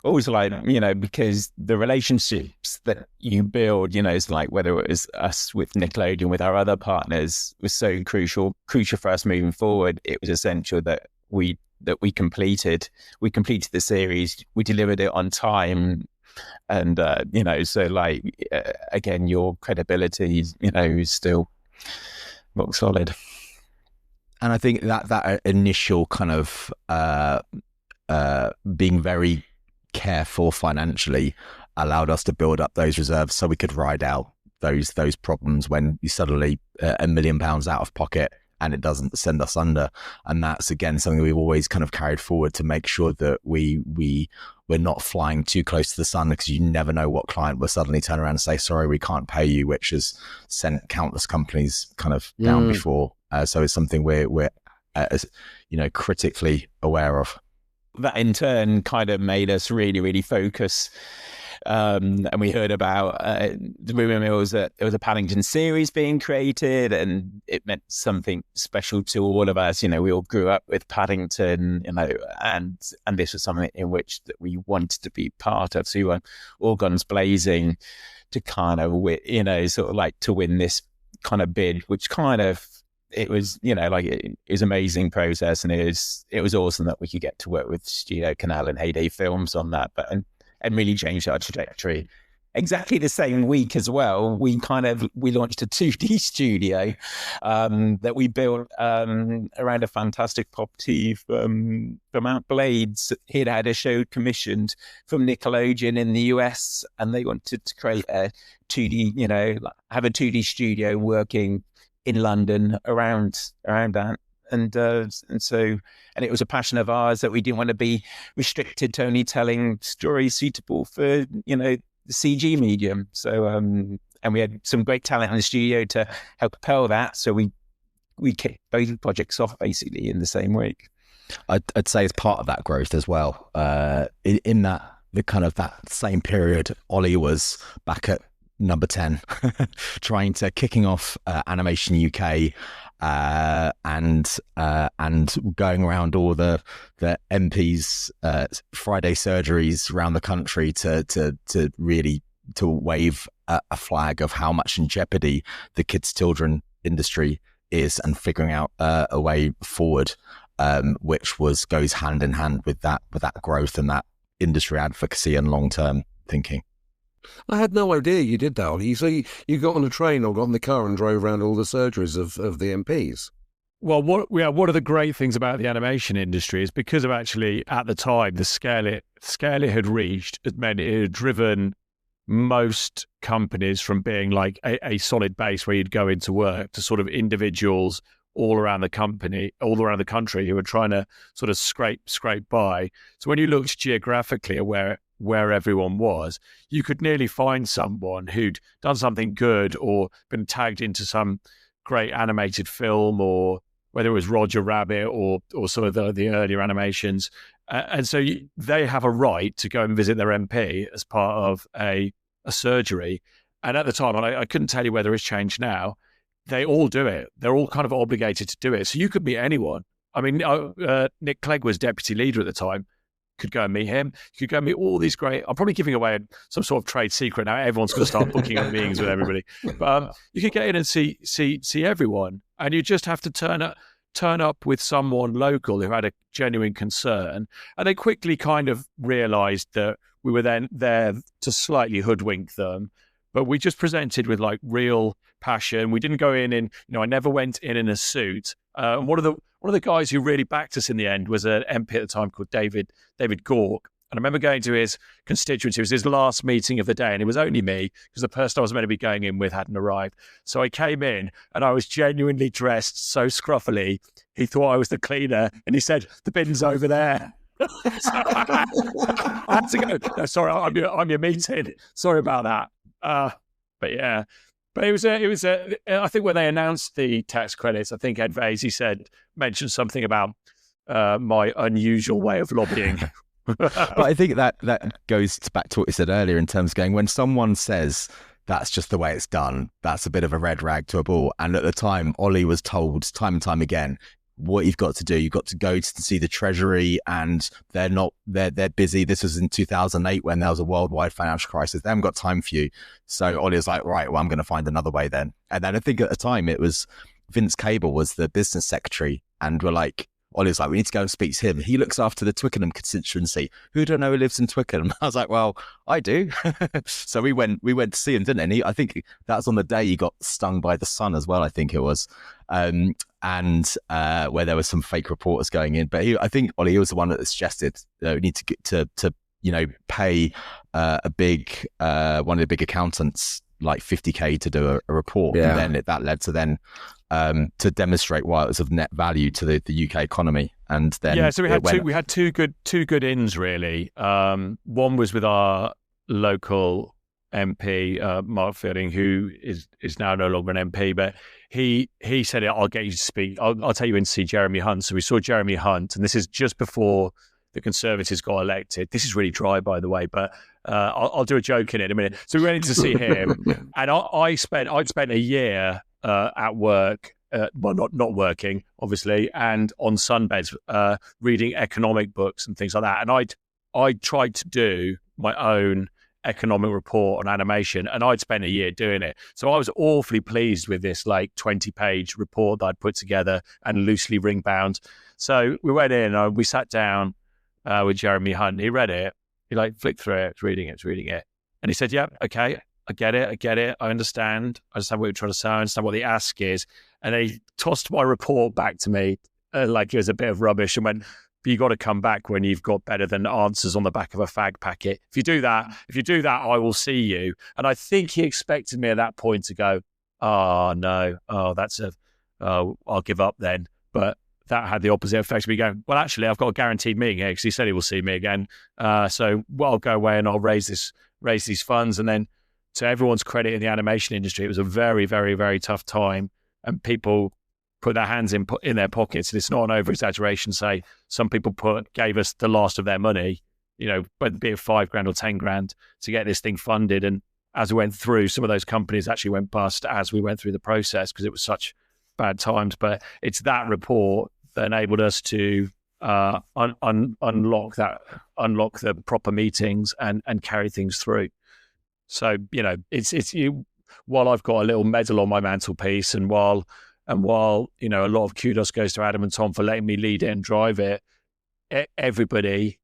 Also, like, because the relationships that you build, it's like whether it was us with Nickelodeon, with our other partners, was so crucial for us moving forward. It was essential that we completed the series, we delivered it on time. And, so like, again, your credibility, is still rock solid. And I think that initial kind of being very careful financially allowed us to build up those reserves so we could ride out those problems when you suddenly £1 million out of pocket and it doesn't send us under. And that's, again, something we've always kind of carried forward to make sure that we're not flying too close to the sun, because you never know what client will suddenly turn around and say, sorry, we can't pay you, which has sent countless companies kind of down before. So it's something we're critically aware of. That in turn kind of made us really, really focus. And we heard about the rumour mills that there was a Paddington series being created, and it meant something special to all of us. We all grew up with Paddington, and this was something in which that we wanted to be part of. So we were all guns blazing to kind of, sort of like to win this kind of bid, which kind of, it was, it was an amazing process, and it was awesome that we could get to work with Studio Canal and Heyday Films on that, and really changed our trajectory. Exactly the same week as well, we launched a 2D studio that we built around a fantastic property from Mount Blades. He'd had a show commissioned from Nickelodeon in the US, and they wanted to create a 2D, have a 2D studio working in London around that. And it was a passion of ours that we didn't want to be restricted to only telling stories suitable for, the CG medium. So, and we had some great talent in the studio to help propel that. So we kicked both projects off basically in the same week. I'd say it's part of that growth as well. In that same period, Oli was back at number 10, kicking off Animation UK, and going around all the MPs' Friday surgeries around the country to really wave a flag of how much in jeopardy the kids' children industry is, and figuring out a way forward, which goes hand in hand with that growth and that industry advocacy and long-term thinking. I had no idea you did that, Oli. So you got on a train or got in the car and drove around all the surgeries of the MPs? Well, one of the great things about the animation industry is because of actually, at the time, the scale it had reached, it meant it had driven most companies from being like a solid base where you'd go into work to sort of individuals all around the country who were trying to sort of scrape by. So when you looked geographically at where everyone was, you could nearly find someone who'd done something good or been tagged into some great animated film, or whether it was Roger Rabbit or some of the earlier animations. And so they have a right to go and visit their MP as part of a surgery. And at the time, and I couldn't tell you whether it's changed now, they all do it. They're all kind of obligated to do it. So you could meet anyone. I mean, Nick Clegg was deputy leader at the time. Could go and meet him. You could go and meet all these great... I'm probably giving away some sort of trade secret now. Everyone's going to start booking up meetings with everybody. But you could get in and see everyone. And you just have to turn up with someone local who had a genuine concern. And they quickly kind of realised that we were then there to slightly hoodwink them. But we just presented with like real passion. We didn't go in I never went in a suit. And one of the guys who really backed us in the end was an MP at the time called David Gork. And I remember going to his constituency. It was his last meeting of the day, and it was only me because the person I was meant to be going in with hadn't arrived. So I came in, and I was genuinely dressed so scruffily. He thought I was the cleaner, and he said, "The bin's over there." So I had to go. No, sorry, I'm your meeting. Sorry about that. But yeah. But it was I think when they announced the tax credits, I think Ed Vasey mentioned something about my unusual way of lobbying. But I think that goes back to what you said earlier in terms of going, when someone says that's just the way it's done, that's a bit of a red rag to a bull. And at the time, Oli was told time and time again, what you've got to do, you've got to go to see the Treasury, and they're busy. This was in 2008 when there was a worldwide financial crisis. They haven't got time for you. So Oli was like, right, well, I'm going to find another way then. And then I think at the time it was Vince Cable was the business secretary, and we're like, Oli was like, we need to go and speak to him. He looks after the Twickenham constituency. Who do I know who lives in Twickenham? I was like, well, I do. So we went to see him, didn't we? And I think that was on the day he got stung by the sun as well, I think it was. And where there was some fake reporters going in. But I think Oli was the one that suggested we need to get to pay a big one of the big accountants like 50k to do a report. Yeah. And then that led to then to demonstrate why it was of net value to the UK economy. And then so we had two good ins really. One was with our local MP, Mark Fielding, who is now no longer an MP, but he said, I'll get you to speak. I'll take you in to see Jeremy Hunt. So we saw Jeremy Hunt, and this is just before the Conservatives got elected. This is really dry, by the way, but I'll do a joke in it in a minute. So we went in to see him, and I'd spent a year at work, not working, obviously, and on sunbeds, reading economic books and things like that. And I tried to do my own economic report on animation, and I'd spent a year doing it. So I was awfully pleased with this 20-page report that I'd put together and loosely ring bound. So we went in, we sat down with Jeremy Hunt. He read it. He flicked through it. It's reading it. And he said, yeah, okay, I get it. I understand what you're trying to say. I understand what the ask is. And then he tossed my report back to me like it was a bit of rubbish and went, you got to come back when you've got better than answers on the back of a fag packet. If you do that, I will see you. And I think he expected me at that point to go, oh no, I'll give up then. But that had the opposite effect of me going, well, actually, I've got a guaranteed meeting here because he said he will see me again. So I'll go away and I'll raise these funds. And then, to everyone's credit in the animation industry, it was a very, very, very tough time, and people put their hands in their pockets. And it's not an over-exaggeration to say some people gave us the last of their money, whether be it $5,000 or $10,000 to get this thing funded. And as we went through, some of those companies actually went bust as we went through the process because it was such bad times. But it's that report that enabled us to unlock the proper meetings and carry things through. So, it's while I've got a little medal on my mantelpiece, and while a lot of kudos goes to Adam and Tom for letting me lead it and drive it, everybody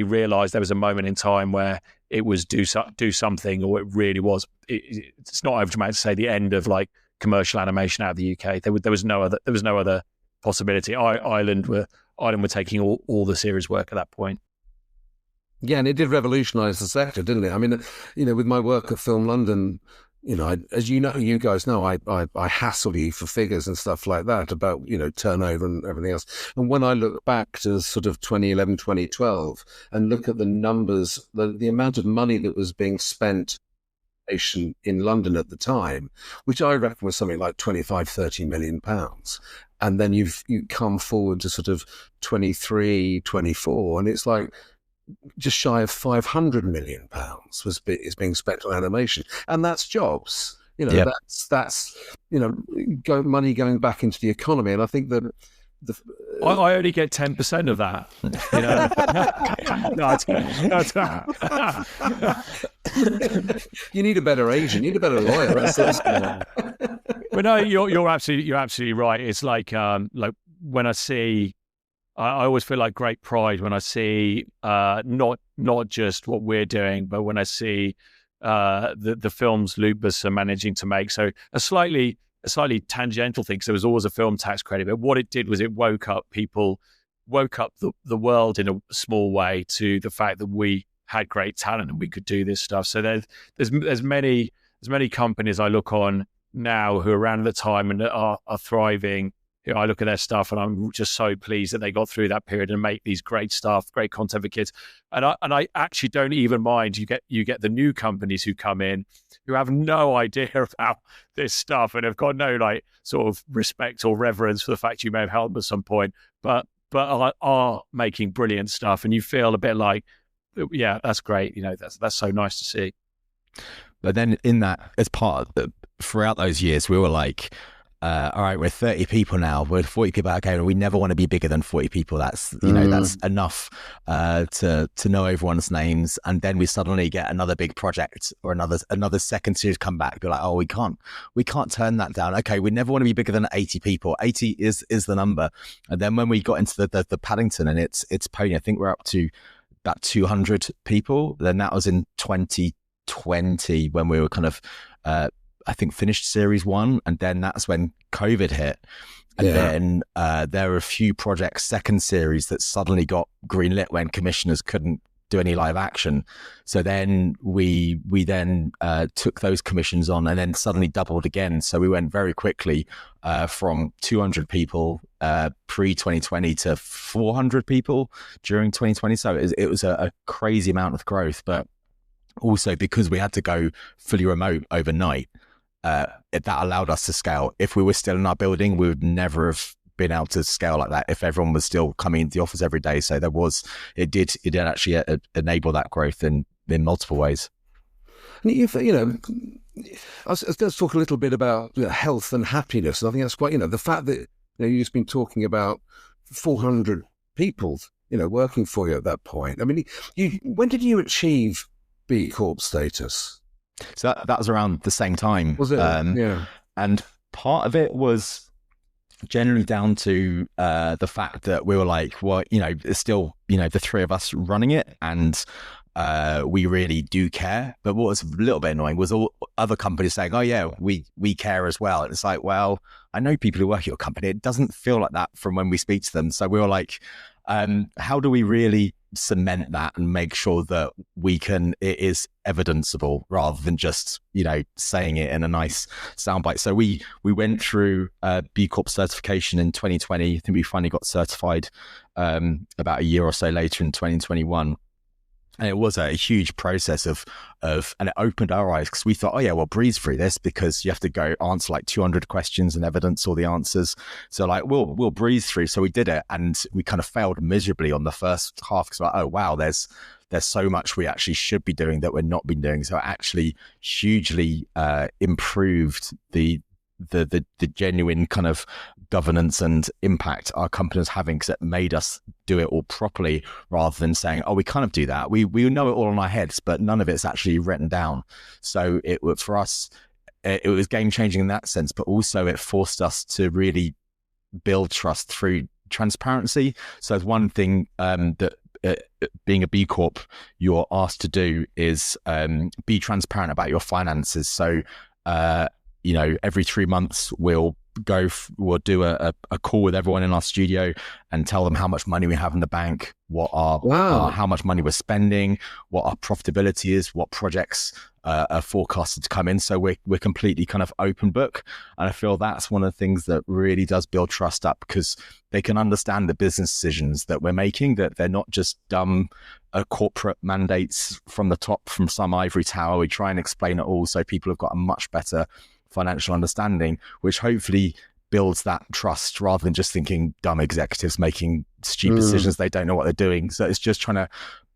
realised there was a moment in time where it was do something, or it really was. It's not overdramatic to say the end of like commercial animation out of the UK. There was no other possibility. Ireland were taking all the series work at that point. Yeah, and it did revolutionise the sector, didn't it? I mean, with my work at Film London, as you guys know, I hassle you for figures and stuff like that about, turnover and everything else. And when I look back to sort of 2011, 2012 and look at the numbers, the amount of money that was being spent in London at the time, which I reckon was something like 25, 30 million pounds. And then you come forward to sort of 23, 24, and it's like, just shy of 500 million pounds is being spent on animation, and that's jobs. That's money going back into the economy. And I think that I only get 10% of that. You need a better agent. You need a better lawyer. But no, you're absolutely right. It's like when I see. I always feel like great pride when I see not just what we're doing, but when I see the films Lupus are managing to make. So a slightly tangential thing, because there was always a film tax credit, but what it did was it woke up the world in a small way to the fact that we had great talent and we could do this stuff. So there's many companies I look on now who are around at the time and are thriving. I look at their stuff and I'm just so pleased that they got through that period and make these great stuff, great content for kids. And I actually don't even mind. You get the new companies who come in who have no idea about this stuff and have got no like sort of respect or reverence for the fact you may have helped them at some point, but are making brilliant stuff. And you feel a bit like, yeah, that's great. That's so nice to see. But then in that, as part of throughout those years, we were like, all right, we're 30 people now. We're 40 people. Okay, we never want to be bigger than 40 people. That's that's enough to know everyone's names. And then we suddenly get another big project or another second series come back. Be like, oh, we can't turn that down. Okay, we never want to be bigger than 80 people. 80 is the number. And then when we got into the Paddington and it's pony, I think we're up to about 200 people. Then that was in 2020 when we were kind of. I think finished series 1, and then that's when COVID hit. And then there were a few projects, second series, that suddenly got greenlit when commissioners couldn't do any live action. So then we took those commissions on and then suddenly doubled again. So we went very quickly from 200 people pre-2020 to 400 people during 2020. So it was a crazy amount of growth, but also because we had to go fully remote overnight, that allowed us to scale. If we were still in our building, we would never have been able to scale like that if everyone was still coming into the office every day. So it did actually enable that growth in multiple ways. I was going to talk a little bit about health and happiness. And I think that's quite, the fact that you've just been talking about 400 people, working for you at that point. I mean, when did you achieve B Corp status? So that was around the same time. Was it? Yeah. And part of it was generally down to the fact that we were like, well, it's still, the three of us running it, and we really do care. But what was a little bit annoying was all other companies saying, oh yeah, we care as well. And it's like, well, I know people who work at your company. It doesn't feel like that from when we speak to them. So we were like, how do we really cement that and make sure that it is evidenceable rather than just, saying it in a nice soundbite. So we went through B Corp certification in 2020. I think we finally got certified about a year or so later in 2021. And it was a huge process of and it opened our eyes because we thought, oh yeah, we'll breeze through this because you have to go answer like 200 questions and evidence all the answers. So like, we'll breeze through. So we did it, and we kind of failed miserably on the first half because like, oh wow, there's so much we actually should be doing that we're not been doing. So it actually hugely improved the the genuine kind of governance and impact our company was having, because it made us do it all properly, rather than saying, oh, we kind of do that. We know it all in our heads, but none of it's actually written down. So for us, it was game changing in that sense, but also it forced us to really build trust through transparency. So there's one thing that being a B Corp, you're asked to do is be transparent about your finances. So, every 3 months we'll do a call with everyone in our studio and tell them how much money we have in the bank, how much money we're spending, what our profitability is, what projects are forecasted to come in. So we're completely kind of open book. And I feel that's one of the things that really does build trust up, because they can understand the business decisions that we're making, that they're not just dumb corporate mandates from the top, from some ivory tower. We try and explain it all so people have got a much better financial understanding, which hopefully builds that trust, rather than just thinking dumb executives making stupid decisions. They don't know what they're doing. So it's just trying to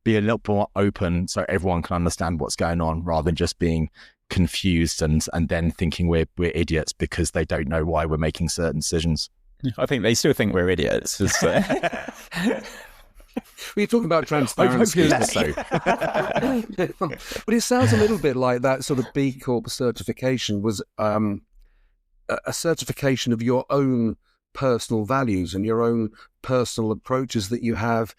be a little more open so everyone can understand what's going on, rather than just being confused and then thinking we're idiots because they don't know why we're making certain decisions. I think they still think we're idiots. We're talking about transparency. Less so. But it sounds a little bit like that sort of B Corp certification was a certification of your own personal values and your own personal approaches that you have,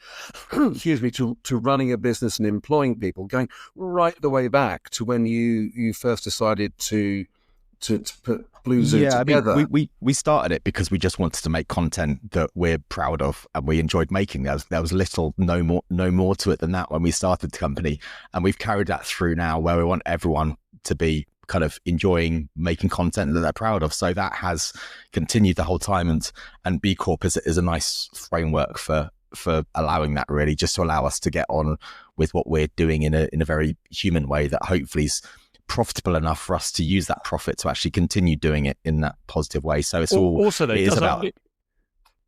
excuse me, to running a business and employing people, going right the way back to when you first decided to put Blue Zoo together. I mean, we started it because we just wanted to make content that we're proud of and we enjoyed making. There was no more to it than that when we started the company, and we've carried that through now, where we want everyone to be kind of enjoying making content that they're proud of. So that has continued the whole time, and B Corp is a nice framework for allowing that, really, just to allow us to get on with what we're doing in a very human way that hopefully is profitable enough for us to use that profit to actually continue doing it in that positive way. So it's all also it is about.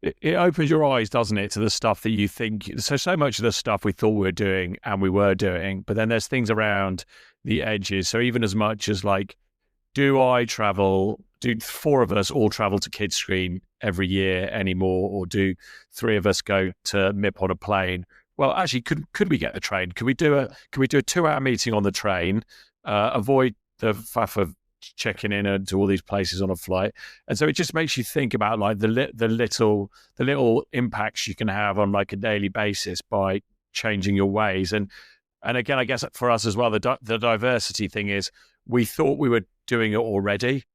It opens your eyes, doesn't it, to the stuff that you think. So much of the stuff we thought we were doing and we were doing, but then there's things around the edges. So even as much as like, do 4 of us all travel to Kids Screen every year anymore, or do 3 of us go to MIP on a plane? Well, actually, could we get the train? Could we do a 2-hour meeting on the train? Avoid the faff of checking in to all these places on a flight, and so it just makes you think about like the little impacts you can have on like a daily basis by changing your ways. And again, I guess for us as well, the diversity thing is, we thought we were doing it already,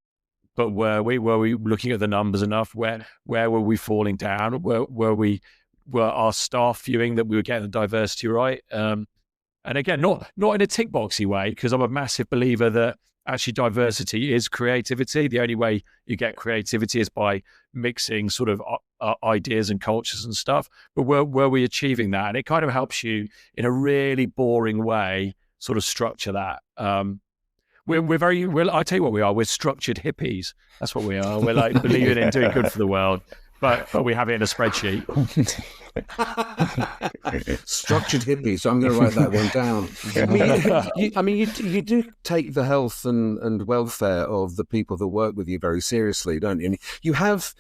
but were we looking at the numbers enough? Where were we falling down? Were our staff viewing that we were getting the diversity right? And again, not in a tick boxy way, because I'm a massive believer that actually diversity is creativity. The only way you get creativity is by mixing sort of ideas and cultures and stuff. But were we achieving that? And it kind of helps you in a really boring way sort of structure that. I tell you what we are. We're structured hippies. That's what we are. We're like believing in doing good for the world, but we have it in a spreadsheet. Structured hippies. So I'm going to write that one down. You do take the health and welfare of the people that work with you very seriously, don't you? And you have.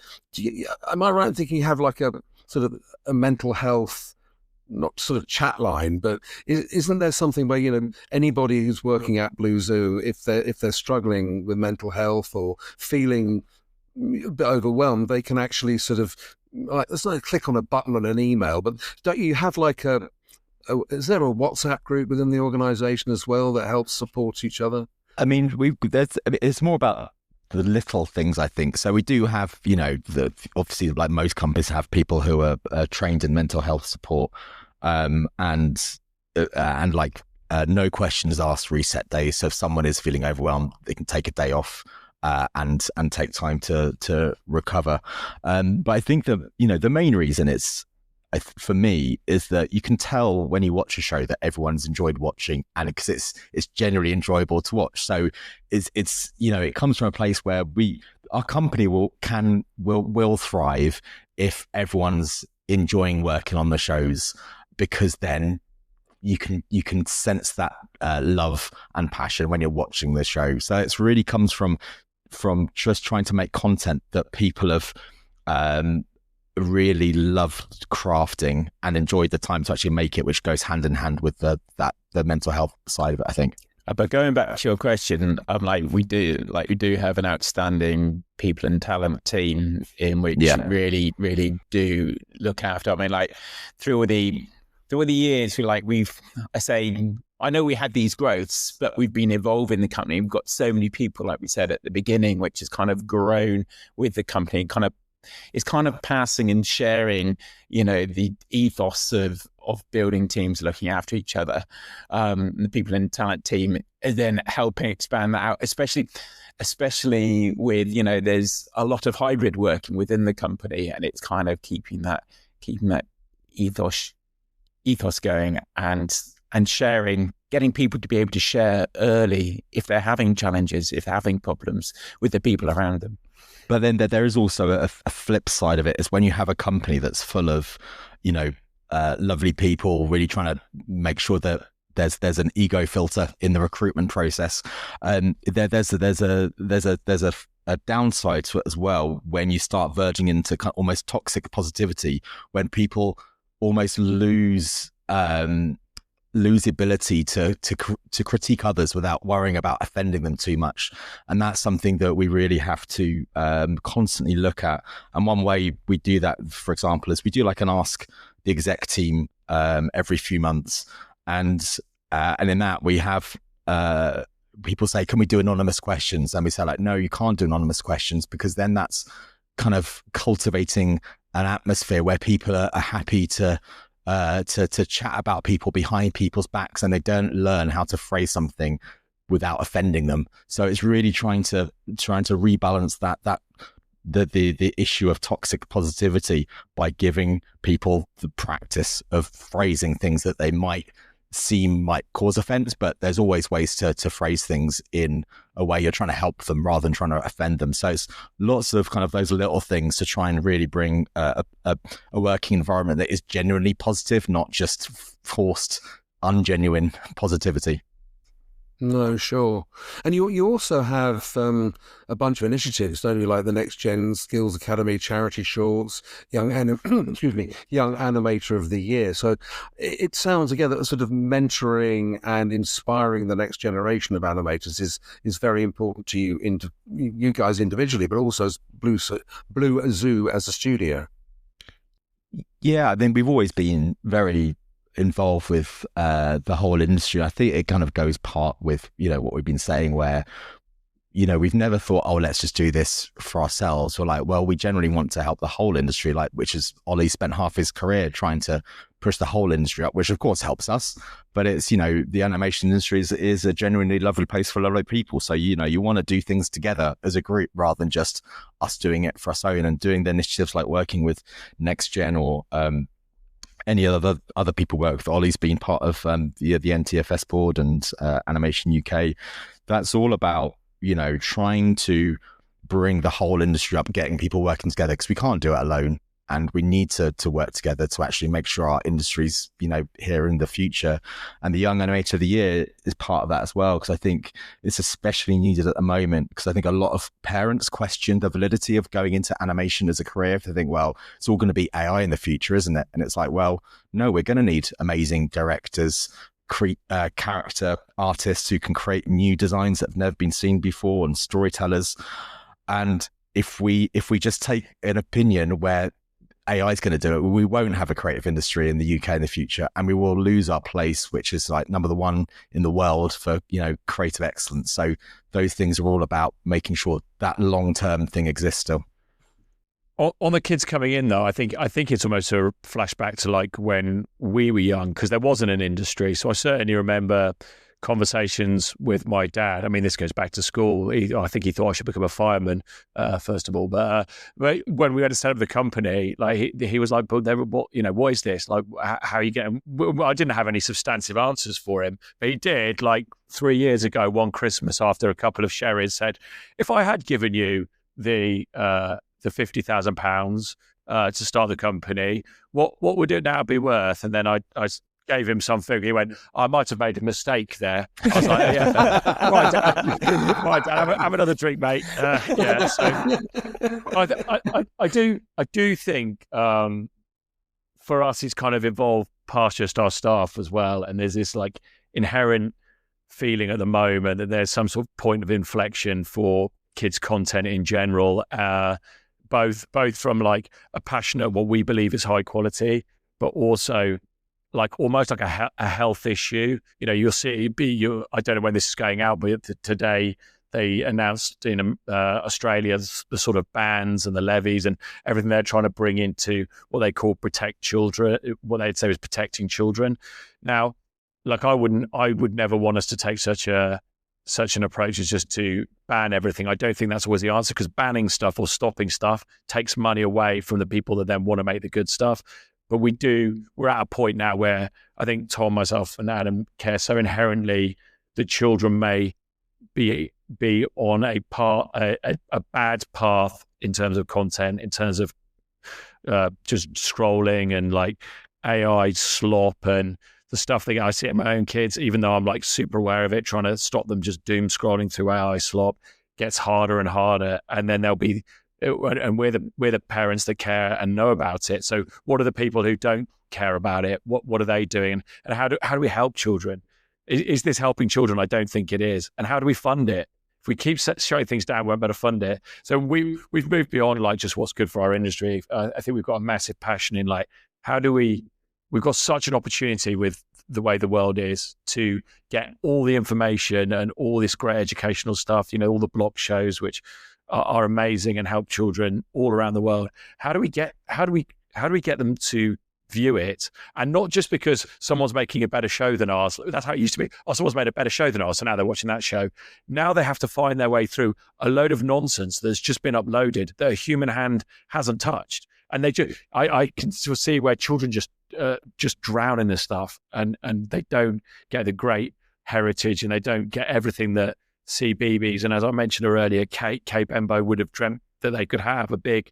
Am I right in thinking you have like a sort of a mental health, not sort of chat line, but isn't there something where anybody who's working at Blue Zoo, if they're struggling with mental health or feeling a bit overwhelmed, they can actually sort of, like, it's not a click on a button on an email, but don't you have like is there a WhatsApp group within the organisation as well that helps support each other? I mean, it's more about the little things, I think. So we do have, obviously, like most companies have people who are trained in mental health support, and like no questions asked reset days. So if someone is feeling overwhelmed, they can take a day off and take time to recover. But I think the main reason for me is that you can tell when you watch a show that everyone's enjoyed watching, and because it's generally enjoyable to watch. So it's it comes from a place where our company will thrive if everyone's enjoying working on the shows, because then you can sense that love and passion when you're watching the show. So it really comes from from just trying to make content that people have really loved crafting and enjoyed the time to actually make it, which goes hand in hand with the mental health side of it, I think. But going back to your question, we do have an outstanding people and talent team in which really, really do look after. I mean, like through all the years, I know we had these growths, but we've been evolving the company. We've got so many people, like we said at the beginning, which has kind of grown with the company, it's kind of passing and sharing, the ethos of building teams, looking after each other. The people in the talent team is then helping expand that out, especially with, there's a lot of hybrid working within the company, and it's kind of keeping that ethos going and sharing, getting people to be able to share early if they're having challenges, if they're having problems with the people around them. But then there is also a flip side of it, is when you have a company that's full of, lovely people really trying to make sure that there's an ego filter in the recruitment process. There's a downside to it as well when you start verging into kind of almost toxic positivity, when people almost lose the ability to critique others without worrying about offending them too much. And that's something that we really have to constantly look at. And one way we do that, for example, is we do like an Ask the Exec team every few months. And in that we have people say, can we do anonymous questions? And we say like, no, you can't do anonymous questions, because then that's kind of cultivating an atmosphere where people are happy to chat about people behind people's backs, and they don't learn how to phrase something without offending them. So it's really trying to rebalance the issue of toxic positivity by giving people the practice of phrasing things that they might cause offense, but there's always ways to phrase things in a way you're trying to help them rather than trying to offend them. So it's lots of kind of those little things to try and really bring a working environment that is genuinely positive, not just forced, ungenuine positivity. No, sure. And you also have a bunch of initiatives, don't you? Like the Next Gen Skills Academy, Charity Shorts, Young Animator of the Year. So it sounds, again, that sort of mentoring and inspiring the next generation of animators is very important to you guys individually, but also as Blue Zoo as a studio. Yeah, I mean, we've always been very involved with the whole industry. I think it kind of goes part with what we've been saying, where we've never thought, oh, let's just do this for ourselves. We're like, well, we generally want to help the whole industry, like, which is Oli spent half his career trying to push the whole industry up, which of course helps us, but it's the animation industry is a genuinely lovely place for lovely people. So you want to do things together as a group rather than just us doing it for us own, and doing the initiatives like working with Next Gen or any other people work with. Oli's been part of the NTFS board and Animation UK. That's all about trying to bring the whole industry up, getting people working together, because we can't do it alone, and we need to work together to actually make sure our industry's here in the future. And the Young Animator of the Year is part of that as well, because I think it's especially needed at the moment, because I think a lot of parents question the validity of going into animation as a career. If they think, well, it's all going to be AI in the future, isn't it? And it's like, well, no, we're going to need amazing directors, character artists who can create new designs that have never been seen before, and storytellers. And if we just take an opinion where AI is going to do it, we won't have a creative industry in the UK in the future, and we will lose our place, which is like number one in the world for creative excellence. So those things are all about making sure that long-term thing exists still. On the kids coming in, though, I think it's almost a flashback to like when we were young, because there wasn't an industry. So I certainly remember conversations with my dad. I mean, this goes back to school. I think he thought I should become a fireman, first of all. But when we had to set up the company, like he was like, "But what is this? Like, how are you getting?" I didn't have any substantive answers for him, but he did. Like 3 years ago, one Christmas, after a couple of sherries, said, "If I had given you the £50,000 to start the company, what would it now be worth?" And then I gave him some figure. He went, I might have made a mistake there. I was like, yeah, right, have another drink, mate. Yeah, so I do think for us, it's kind of evolved past just our staff as well. And there's this like inherent feeling at the moment that there's some sort of point of inflection for kids' content in general, both from like a passion at what we believe is high quality, but also like almost like a health issue. You know, you'll see, I don't know when this is going out, but today they announced in Australia the sort of bans and the levies and everything they're trying to bring into what they call protect children, what they'd say is protecting children. Now, like I would never want us to take such an approach as just to ban everything. I don't think that's always the answer, because banning stuff or stopping stuff takes money away from the people that then want to make the good stuff. But we're at a point now where I think Tom, myself and Adam care so inherently that children may be on a bad path in terms of content, in terms of just scrolling and like AI slop and the stuff that I see at my own kids, even though I'm like super aware of it, trying to stop them just doom scrolling through AI slop gets harder and harder. And then we're the parents that care and know about it. So what are the people who don't care about it? What are they doing? And how do we help children? Is this helping children? I don't think it is. And how do we fund it? If we keep shutting things down, we won't better fund it. So we've moved beyond like just what's good for our industry. I think we've got a massive passion in like, we've got such an opportunity with the way the world is to get all the information and all this great educational stuff, you know, all the block shows, which are amazing and help children all around the world. How do we get them to view it? And not just because someone's making a better show than ours. That's how it used to be. Oh, someone's made a better show than ours, so now they're watching that show. Now they have to find their way through a load of nonsense that's just been uploaded that a human hand hasn't touched. And I can sort of see where children just drown in this stuff, and they don't get the great heritage, and they don't get everything that CBeebies and, as I mentioned earlier, Cape Embo would have dreamt that they could have. A big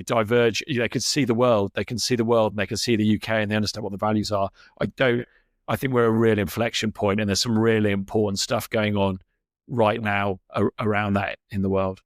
diverge. They could see the world. They can see the world, and they can see the UK, and they understand what the values are. I think we're at a real inflection point, and there's some really important stuff going on right now around that in the world.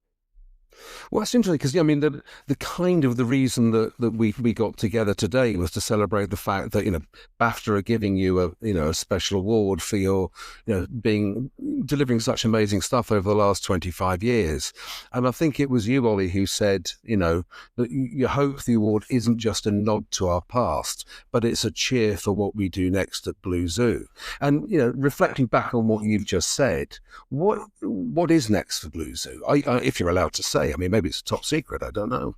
Well, that's interesting because, I mean, the kind of the reason that we got together today was to celebrate the fact that, you know, BAFTA are giving you a special award for your, you know, delivering such amazing stuff over the last 25 years. And I think it was you, Oli, who said, you know, that you hope the award isn't just a nod to our past, but it's a cheer for what we do next at Blue Zoo. And, you know, reflecting back on what you've just said, what is next for Blue Zoo? If you're allowed to say. I mean, maybe it's top secret. I don't know.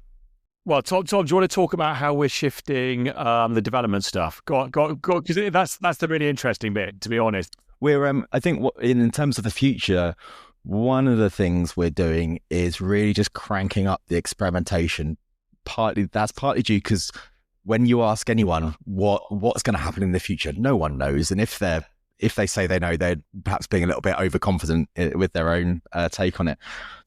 Well, Tom, do you want to talk about how we're shifting the development stuff? Go on, because that's the really interesting bit, to be honest. We're, I think, in terms of the future, one of the things we're doing is really just cranking up the experimentation. That's partly due because when you ask anyone what's going to happen in the future, no one knows, and if they say they know, they're perhaps being a little bit overconfident with their own take on it.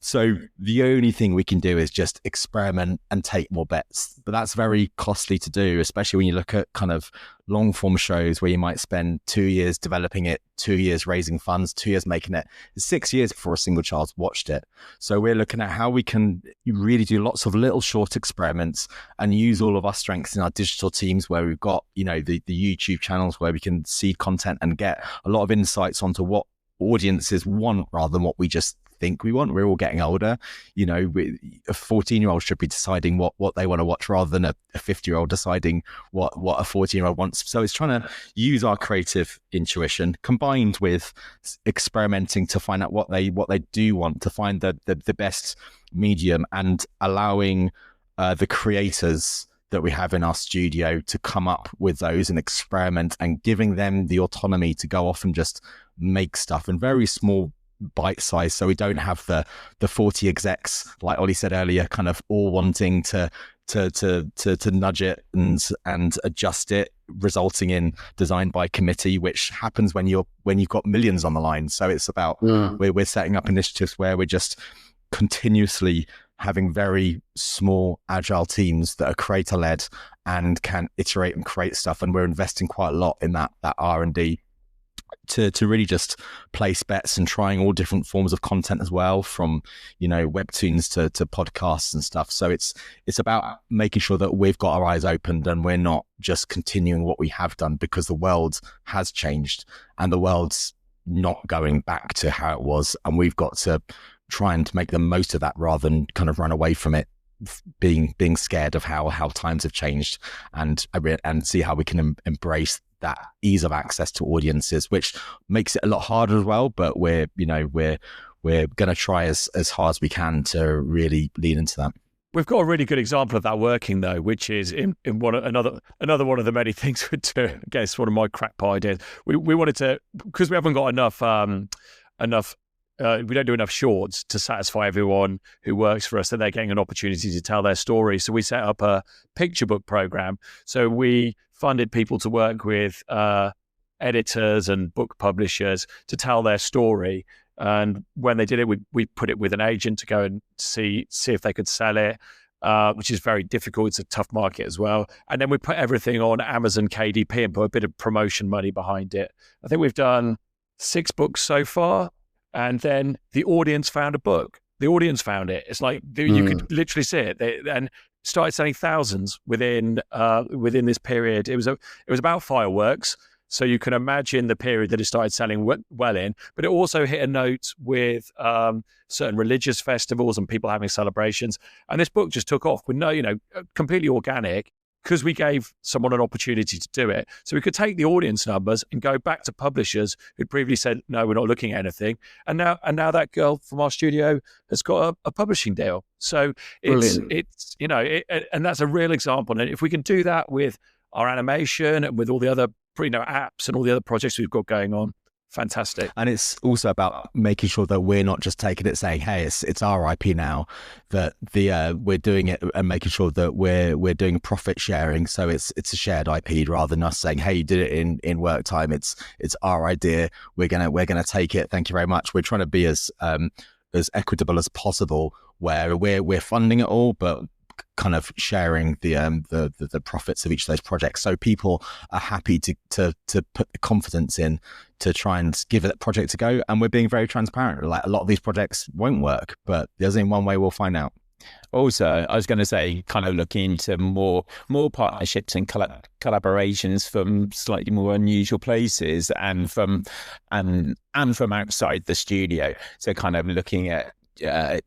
So the only thing we can do is just experiment and take more bets. But that's very costly to do, especially when you look at kind of long form shows where you might spend 2 years developing it, 2 years raising funds, 2 years making it. It's 6 years before a single child's watched it. So we're looking at how we can really do lots of little short experiments and use all of our strengths in our digital teams where we've got, you know, the YouTube channels where we can seed content and get a lot of insights onto what audiences want rather than what we just think we want. We're all getting older. You know, a 14-year-old should be deciding what they want to watch rather than a 50-year-old deciding what a 14-year-old wants. So it's trying to use our creative intuition combined with experimenting to find out what they do want, to find the best medium, and allowing the creators that we have in our studio to come up with those and experiment, and giving them the autonomy to go off and just make stuff in very small bite size, so we don't have the 40 execs, like Oli said earlier, kind of all wanting to nudge it and adjust it, resulting in design by committee, which happens when you've got millions on the line. So it's about we're setting up initiatives where we're just continuously having very small, agile teams that are creator-led and can iterate and create stuff. And we're investing quite a lot in that R&D to really just place bets and trying all different forms of content as well, from, you know, webtoons to podcasts and stuff. So it's about making sure that we've got our eyes opened and we're not just continuing what we have done, because the world has changed and the world's not going back to how it was. And we've got to try and make the most of that rather than kind of run away from it, being scared of how times have changed, and see how we can embrace that ease of access to audiences, which makes it a lot harder as well. But we're going to try as hard as we can to really lean into that. We've got a really good example of that working, though, which is in another one of the many things we're doing. I guess one of my crackpot ideas. We wanted to, because we haven't got enough. We don't do enough shorts to satisfy everyone who works for us, that they're getting an opportunity to tell their story. So we set up a picture book program. So we funded people to work with editors and book publishers to tell their story. And when they did it, we put it with an agent to go and see if they could sell it, which is very difficult. It's a tough market as well. And then we put everything on Amazon KDP and put a bit of promotion money behind it. I think we've done 6 books so far. And then the audience found a book. The audience found it. It's like you could literally see it. And started selling thousands within this period. It was about fireworks. So you can imagine the period that it started selling well in. But it also hit a note with certain religious festivals and people having celebrations. And this book just took off with completely organic, because we gave someone an opportunity to do it. So we could take the audience numbers and go back to publishers who'd previously said, no, we're not looking at anything. And now that girl from our studio has got a publishing deal. So it's and that's a real example. And if we can do that with our animation and with all the other apps and all the other projects we've got going on, fantastic. And it's also about making sure that we're not just taking it saying, hey, it's our IP now, that we're doing it and making sure that we're doing profit sharing. So it's a shared IP rather than us saying, hey, you did it in work time. It's our idea. We're gonna take it. Thank you very much. We're trying to be as equitable as possible, where we're funding it all, but kind of sharing the profits of each of those projects, so people are happy to put the confidence in to try and give that project a go. And we're being very transparent. Like, a lot of these projects won't work, but there's only one way we'll find out. Also, I was going to say, kind of looking into more partnerships and collaborations from slightly more unusual places and from outside the studio. So kind of looking at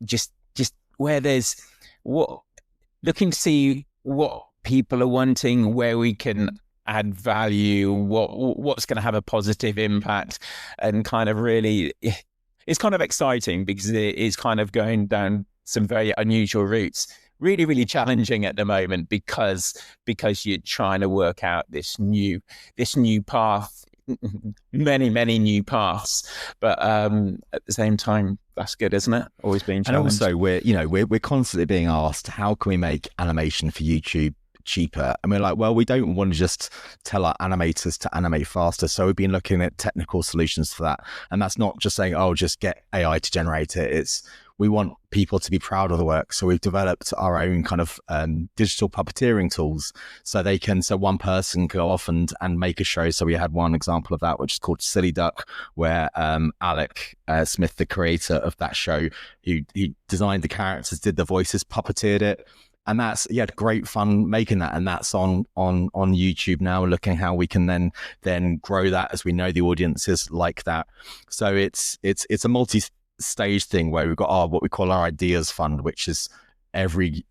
just where there's looking to see what people are wanting, where we can add value, what's going to have a positive impact, and kind of really, it's kind of exciting because it is kind of going down some very unusual routes. Really, really challenging at the moment because you're trying to work out this new path, many new paths, but at the same time, that's good, isn't it? Always being challenged. And also, we're constantly being asked, how can we make animation for YouTube cheaper? And we're like, well, we don't want to just tell our animators to animate faster. So we've been looking at technical solutions for that. And that's not just saying, oh, just get AI to generate it. We want people to be proud of the work. So we've developed our own kind of digital puppeteering tools, so one person can go off and make a show. So we had one example of that, which is called Silly Duck, where Alec Smith, the creator of that show, he designed the characters, did the voices, puppeteered it. And he had great fun making that. And that's on YouTube now, looking how we can then grow that, as we know the audiences like that. So it's a multi-stage thing where we've got what we call our ideas fund, which is every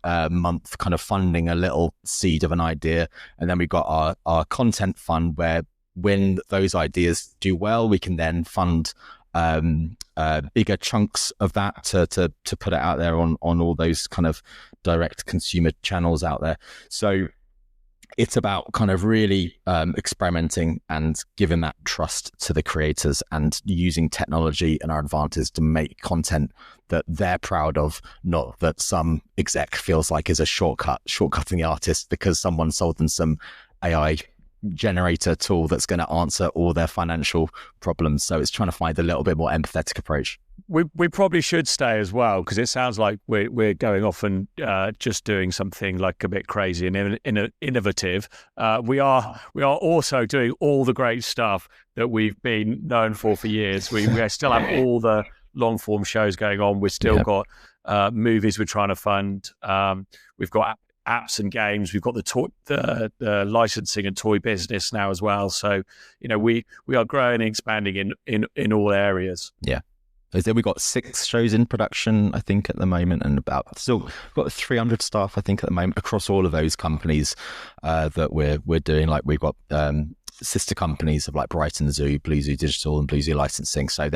month kind of funding a little seed of an idea. And then we've got our content fund, where when those ideas do well, we can then fund bigger chunks of that to put it out there on all those kind of direct consumer channels out there. So it's about kind of really experimenting and giving that trust to the creators and using technology and our advantage to make content that they're proud of, not that some exec feels like is a shortcutting the artist because someone sold them some AI generator tool that's going to answer all their financial problems. So it's trying to find a little bit more empathetic approach. We probably should stay as well, because it sounds like we're going off and just doing something like a bit crazy and innovative. We are also doing all the great stuff that we've been known for years. We still have all the long form shows going on. We've still got movies we're trying to fund. We've got apps and games. We've got the licensing and toy business now as well. So we are growing and expanding in all areas. Yeah. So we've got 6 shows in production, I think, at the moment, and still got 300 staff, I think, at the moment across all of those companies that we're doing. Like we've got sister companies of like Brighton Zoo, Blue Zoo Digital, and Blue Zoo Licensing. So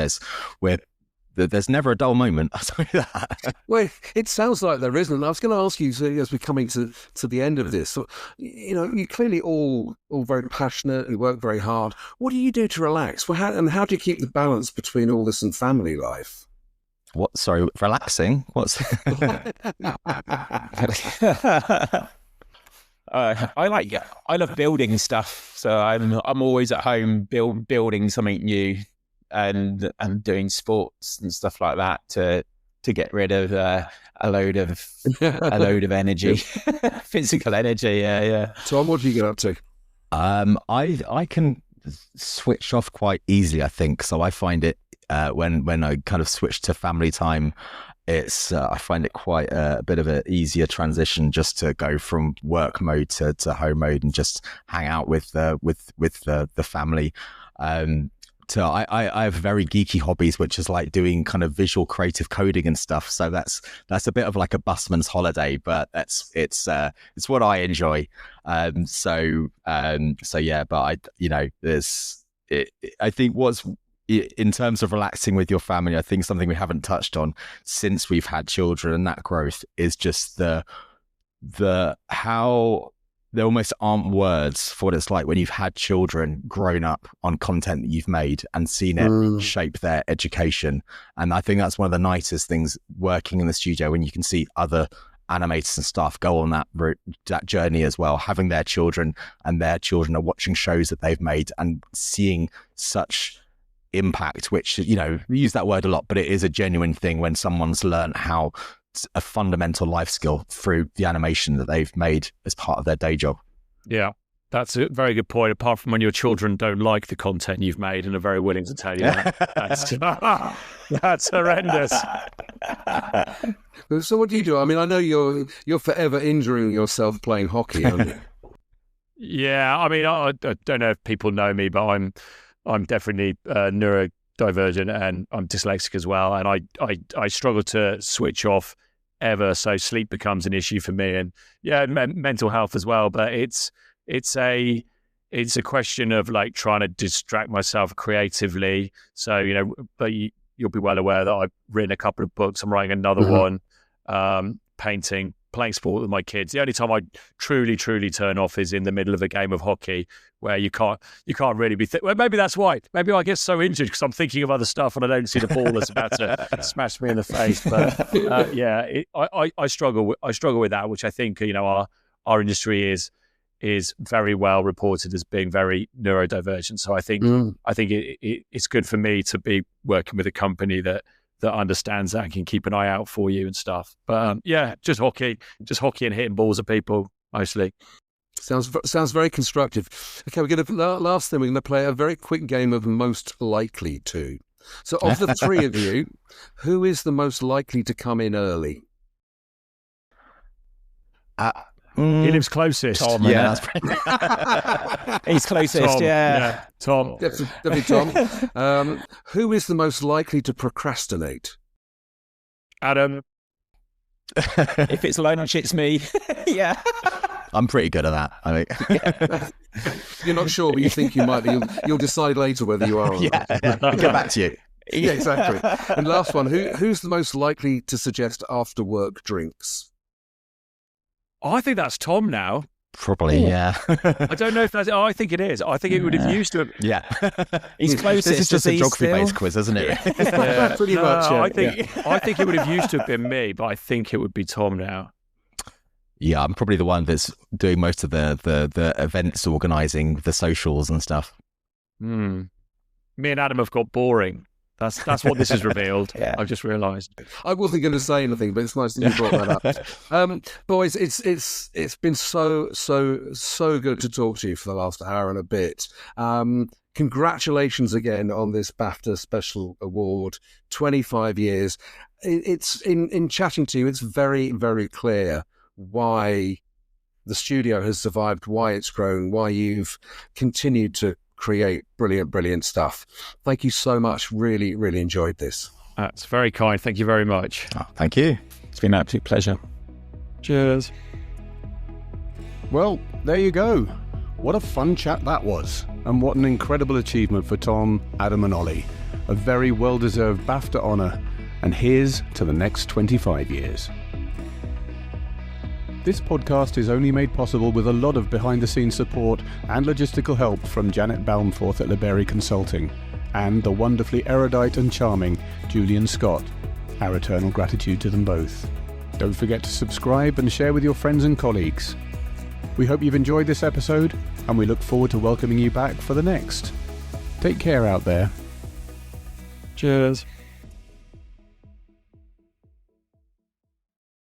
there's never a dull moment. I'll tell you that. Well, it sounds like there isn't. I was going to ask you, so as we're coming to the end of this, so, you're clearly all very passionate and work very hard. What do you do to relax? Well, how do you keep the balance between all this and family life? What? Sorry, relaxing? What's? I love building stuff, so I'm always at home building something new. And doing sports and stuff like that to get rid of a load of energy, physical energy. Yeah. Tom, what do you get up to? I can switch off quite easily, I think. So I find it when I kind of switch to family time, I find it quite a bit of an easier transition just to go from work mode to home mode and just hang out with the family. So I have very geeky hobbies, which is like doing kind of visual creative coding and stuff. So that's a bit of like a busman's holiday, but it's what I enjoy. So yeah, but I think what's in terms of relaxing with your family, I think something we haven't touched on since we've had children and that growth is just the how there almost aren't words for what it's like when you've had children grown up on content that you've made and seen it shape their education. And I think that's one of the nicest things working in the studio, when you can see other animators and staff go on that route, that journey as well, having their children, and their children are watching shows that they've made and seeing such impact, which, we use that word a lot, but it is a genuine thing when someone's learned how a fundamental life skill through the animation that they've made as part of their day job. Yeah, that's a very good point. Apart from when your children don't like the content you've made and are very willing to tell you that. That's horrendous. So what do you do? I mean, I know you're forever injuring yourself playing hockey, aren't you? Yeah, I mean, I don't know if people know me, but I'm definitely neurodivergent and I'm dyslexic as well, and I struggle to switch off ever, so sleep becomes an issue for me, and mental health as well. But it's a question of like trying to distract myself creatively. So but you'll be well aware that I've written a couple of books. I'm writing another one, painting, playing sport with my kids. The only time I truly turn off is in the middle of a game of hockey, where you can't really be. Well, maybe that's why. Maybe I get so injured because I'm thinking of other stuff and I don't see the ball that's about to smash me in the face. But I struggle with that, which I think our industry is very well reported as being very neurodivergent. So I think it's good for me to be working with a company that understands that and can keep an eye out for you and stuff. But just hockey and hitting balls at people mostly. Sounds very constructive. Okay, we're going to last thing. We're going to play a very quick game of most likely to. So, of the three of you, who is the most likely to come in early? He lives closest. Tom, yeah, he's closest. Tom, Tom. Definitely Tom. Who is the most likely to procrastinate? Adam. If it's lunch, it's me. Yeah. I'm pretty good at that, I think. You're not sure, but you think you might be. You'll decide later whether you are or not. I'll get back to you. Yeah, exactly. And last one, who's the most likely to suggest after-work drinks? I think that's Tom now. Probably, yeah. I don't know if that's... I think it is. I think it would have used to have... Yeah. He's closest. This is just a geography-based quiz, isn't it? Yeah, pretty much. I think it would have used to have been me, but I think it would be Tom now. Yeah, I'm probably the one that's doing most of the events, organising the socials and stuff. Me and Adam have got boring. That's what this has revealed. I've just realised. I wasn't going to say anything, but it's nice that you brought that up. Boys, it's been so good to talk to you for the last hour and a bit. Congratulations again on this BAFTA Special Award, 25 years. It's in chatting to you, it's very, very clear why the studio has survived, why it's grown, why you've continued to create brilliant stuff. Thank you so much. Really, really enjoyed this. That's very kind. Thank you very much. Oh, thank you. It's been an absolute pleasure. Cheers. Well, there you go. What a fun chat that was. And what an incredible achievement for Tom, Adam and Oli. A very well-deserved BAFTA honour. And here's to the next 25 years. This podcast is only made possible with a lot of behind-the-scenes support and logistical help from Janet Balmforth at LeBerry Consulting and the wonderfully erudite and charming Julian Scott. Our eternal gratitude to them both. Don't forget to subscribe and share with your friends and colleagues. We hope you've enjoyed this episode, and we look forward to welcoming you back for the next. Take care out there. Cheers.